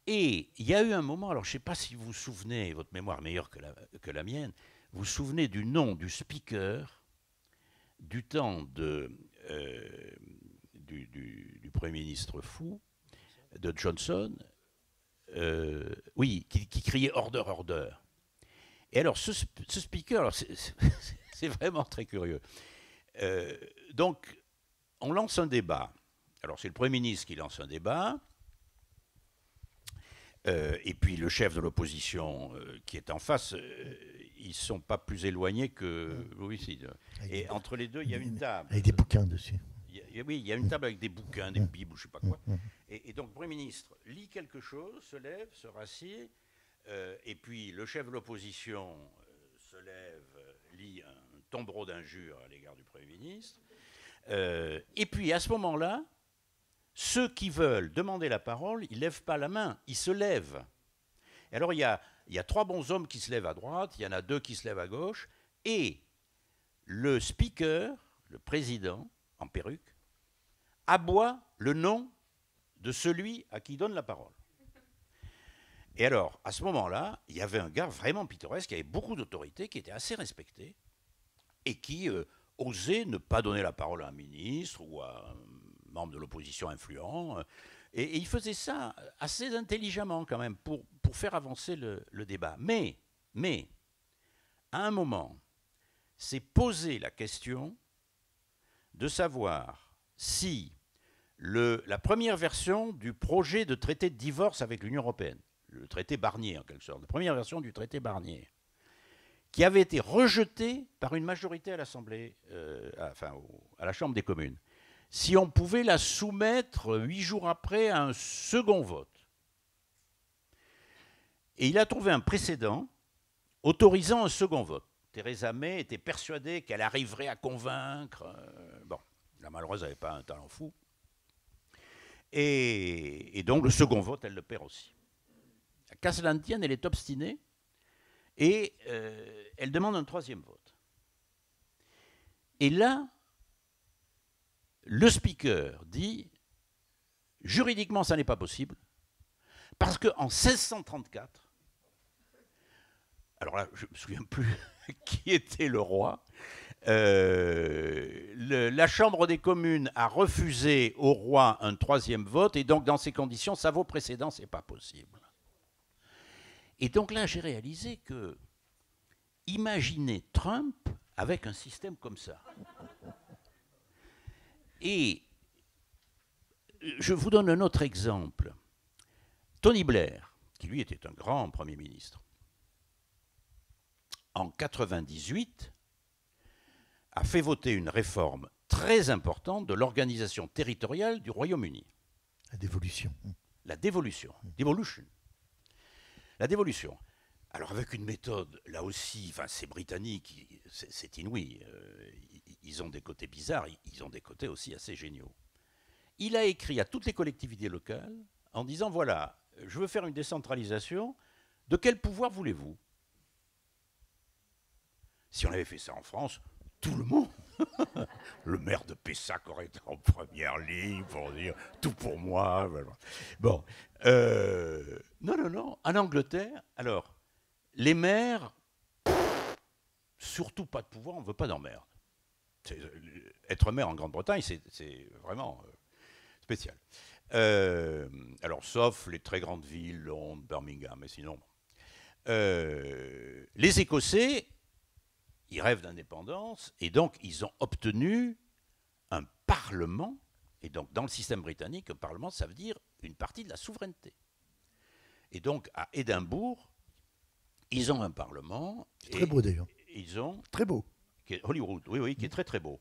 Et il y a eu un moment, alors je ne sais pas si vous vous souvenez, votre mémoire est meilleure que la mienne, vous vous souvenez du nom du speaker du temps du Premier ministre fou, de Johnson, qui criait « Order, order ». Et alors ce speaker, alors c'est vraiment très curieux. Donc, on lance un débat. Alors c'est le Premier ministre qui lance un débat. Et puis le chef de l'opposition qui est en face, ils ne sont pas plus éloignés que... Oui, si. Et entre les deux, il y a une table. Avec des bouquins dessus. Oui, il y a une table avec des bouquins, des bibles, je ne sais pas quoi. Et donc le Premier ministre lit quelque chose, se lève, se rassied, et puis le chef de l'opposition se lève, lit un tombereau d'injures à l'égard du Premier ministre. Et puis à ce moment-là, ceux qui veulent demander la parole, ils ne lèvent pas la main, ils se lèvent. Et alors il y a 3 bons hommes qui se lèvent à droite, il y en a 2 qui se lèvent à gauche, et le speaker, le président, en perruque, aboie le nom de celui à qui il donne la parole. Et alors, à ce moment-là, il y avait un gars vraiment pittoresque, qui avait beaucoup d'autorité, qui était assez respecté, et qui osait ne pas donner la parole à un ministre ou à un membre de l'opposition influent, Et il faisait ça assez intelligemment quand même pour faire avancer le débat. Mais, à un moment, s'est posé la question de savoir si la première version du projet de traité de divorce avec l'Union européenne, le traité Barnier en quelque sorte, la première version du traité Barnier, qui avait été rejeté par une majorité à l'Assemblée, à la Chambre des communes, si on pouvait la soumettre 8 jours après à un second vote. Et il a trouvé un précédent autorisant un second vote. Theresa May était persuadée qu'elle arriverait à convaincre. Bon, la malheureuse n'avait pas un talent fou. Et donc le second vote, elle le perd aussi. Qu'à cela ne tienne, elle est obstinée et elle demande un troisième vote. Et là, le speaker dit, juridiquement, ça n'est pas possible, parce qu'en 1634, alors là, je ne me souviens plus qui était le roi, la Chambre des communes a refusé au roi un troisième vote, et donc dans ces conditions, ça vaut précédent, ce n'est pas possible. Et donc là, j'ai réalisé que, imaginez Trump avec un système comme ça. Et je vous donne un autre exemple. Tony Blair, qui lui était un grand Premier ministre, en 1998, a fait voter une réforme très importante de l'organisation territoriale du Royaume-Uni. La dévolution. La dévolution. Devolution. La dévolution. Alors avec une méthode, là aussi, enfin c'est britannique, c'est inouï. Ils ont des côtés bizarres, ils ont des côtés aussi assez géniaux. Il a écrit à toutes les collectivités locales en disant, voilà, je veux faire une décentralisation, de quel pouvoir voulez-vous? Si on avait fait ça en France, tout le monde, le maire de Pessac aurait été en première ligne pour dire tout pour moi. Bon, non, en Angleterre, alors, les maires, surtout pas de pouvoir, on ne veut pas d'emmerde. Être maire en Grande-Bretagne, c'est vraiment spécial. Alors, sauf les très grandes villes, Londres, Birmingham, mais sinon. Les Écossais, ils rêvent d'indépendance, et donc ils ont obtenu un parlement, et donc dans le système britannique, un parlement, ça veut dire une partie de la souveraineté. Et donc à Édimbourg, ils ont un parlement. Très beau d'ailleurs. Ils ont très beau. Hollywood, oui, qui est très très beau,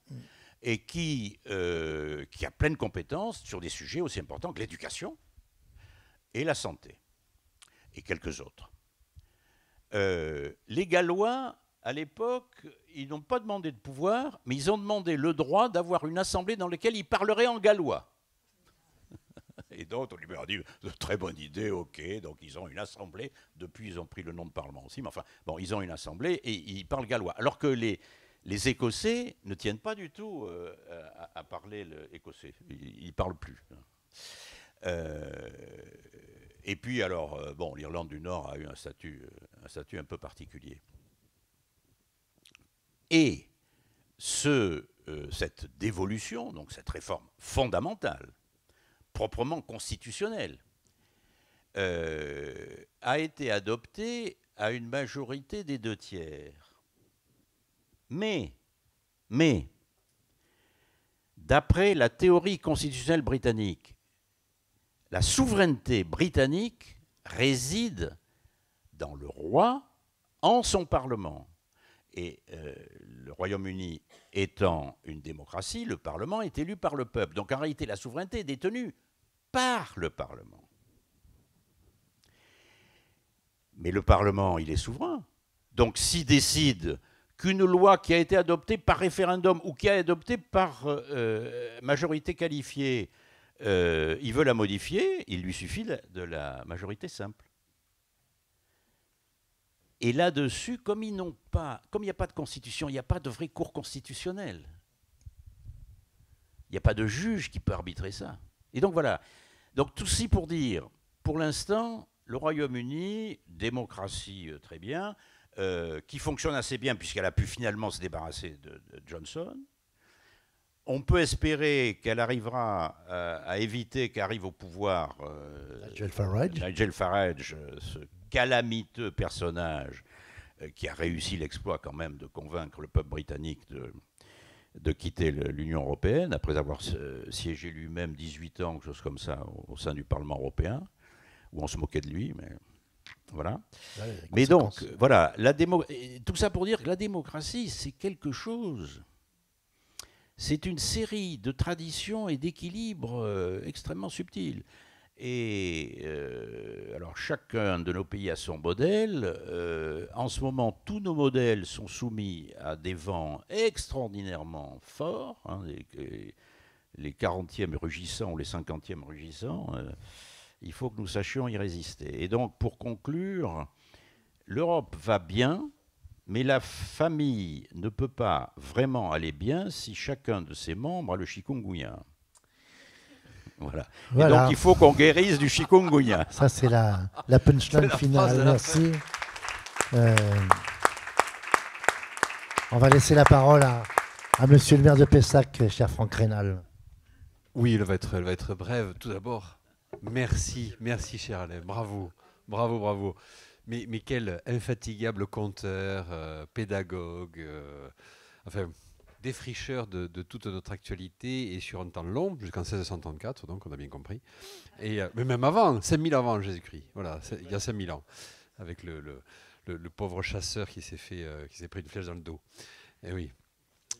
et qui a pleine compétence sur des sujets aussi importants que l'éducation et la santé, et quelques autres. Les Gallois, à l'époque, ils n'ont pas demandé de pouvoir, mais ils ont demandé le droit d'avoir une assemblée dans laquelle ils parleraient en gallois. Et donc, on lui a dit, très bonne idée, ok, donc ils ont une assemblée, depuis ils ont pris le nom de parlement aussi, mais enfin, bon, ils ont une assemblée et ils parlent gallois. Alors que les Écossais ne tiennent pas du tout à parler l'écossais, ils ne parlent plus. Et puis alors, bon, l'Irlande du Nord a eu un statut un peu particulier. Et cette dévolution, donc cette réforme fondamentale, proprement constitutionnelle, a été adoptée à une majorité des 2/3. Mais, d'après la théorie constitutionnelle britannique, la souveraineté britannique réside dans le roi, en son Parlement. Et le Royaume-Uni étant une démocratie, le Parlement est élu par le peuple. Donc en réalité, la souveraineté est détenue par le Parlement. Mais le Parlement, il est souverain. Donc s'il décide qu'une loi qui a été adoptée par référendum ou qui a été adoptée par majorité qualifiée, il veut la modifier, il lui suffit de la majorité simple. Et là-dessus, comme il n'y a pas de constitution, il n'y a pas de vraie cour constitutionnelle. Il n'y a pas de juge qui peut arbitrer ça. Et donc voilà. Donc tout ceci pour dire, pour l'instant, le Royaume-Uni, démocratie très bien, qui fonctionne assez bien puisqu'elle a pu finalement se débarrasser de Johnson. On peut espérer qu'elle arrivera à éviter qu'arrive au pouvoir Nigel Farage, ce calamiteux personnage qui a réussi l'exploit quand même de convaincre le peuple britannique de quitter l'Union européenne, après avoir siégé lui-même 18 ans, quelque chose comme ça, au sein du Parlement européen, où on se moquait de lui, mais voilà. Mais donc, voilà, tout ça pour dire que la démocratie, c'est quelque chose... C'est une série de traditions et d'équilibres extrêmement subtils. Et alors chacun de nos pays a son modèle. En ce moment, tous nos modèles sont soumis à des vents extraordinairement forts, hein, les 40e rugissants ou les 50e rugissants. Il faut que nous sachions y résister. Et donc, pour conclure, l'Europe va bien, mais la famille ne peut pas vraiment aller bien si chacun de ses membres a le chikungunya. Voilà. Et donc il faut qu'on guérisse du chikungunya. Ça, c'est la punchline finale. Merci. On va laisser la parole à monsieur le maire de Pessac, cher Franck Rénal. Oui, elle va être brève. Tout d'abord, merci cher Alain. Bravo. Mais quel infatigable conteur, pédagogue, enfin, défricheur de toute notre actualité et sur un temps long, jusqu'en 1634, donc on a bien compris. Et, mais même avant, 5000 avant Jésus-Christ, voilà, il y a 5000 ans, avec le pauvre chasseur qui s'est pris une flèche dans le dos. Et oui.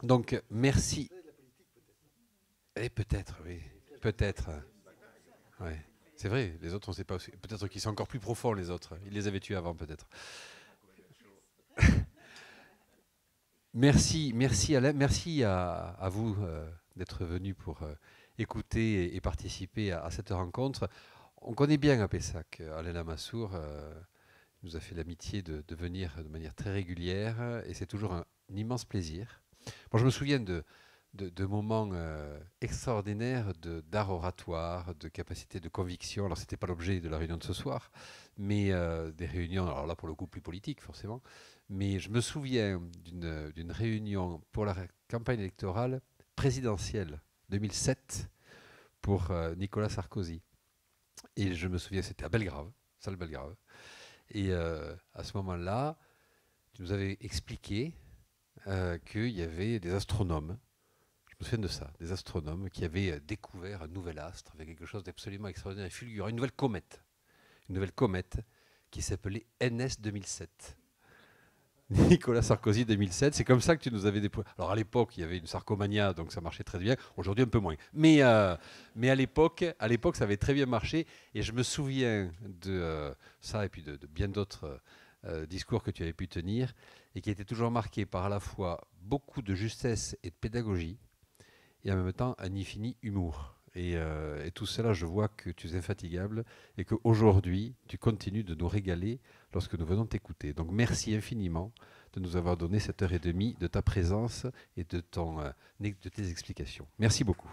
Donc, merci. Et peut-être, oui. Peut-être. Ouais. C'est vrai, les autres, on ne sait pas. Peut-être qu'ils sont encore plus profonds, les autres. Ils les avaient tués avant, peut-être. Merci Alain. Merci à vous d'être venu pour écouter et participer à cette rencontre. On connaît bien à Pessac Alain Lamassoure. Il nous a fait l'amitié de venir de manière très régulière et c'est toujours un immense plaisir. Bon, je me souviens de moments extraordinaires d'art oratoire, de capacité de conviction. Alors, ce n'était pas l'objet de la réunion de ce soir, mais des réunions, alors là, pour le coup, plus politiques, forcément. Mais je me souviens d'une réunion pour la campagne électorale présidentielle 2007 pour Nicolas Sarkozy. Et je me souviens, c'était à Belgrave, salle Belgrave. Et à ce moment-là, tu nous avais expliqué qu'il y avait des astronomes. Je me souviens de ça, des astronomes qui avaient découvert un nouvel astre avec quelque chose d'absolument extraordinaire et fulgurant, une nouvelle comète qui s'appelait NS 2007. Nicolas Sarkozy 2007, c'est comme ça que tu nous avais déployé. Alors à l'époque, il y avait une sarcomania, donc ça marchait très bien. Aujourd'hui, un peu moins. Mais à l'époque, ça avait très bien marché. Et je me souviens de ça et puis de bien d'autres discours que tu avais pu tenir et qui étaient toujours marqués par à la fois beaucoup de justesse et de pédagogie et en même temps un infini humour. Et tout cela, je vois que tu es infatigable et qu'aujourd'hui, tu continues de nous régaler lorsque nous venons t'écouter. Donc merci infiniment de nous avoir donné cette heure et demie de ta présence et de tes explications. Merci beaucoup.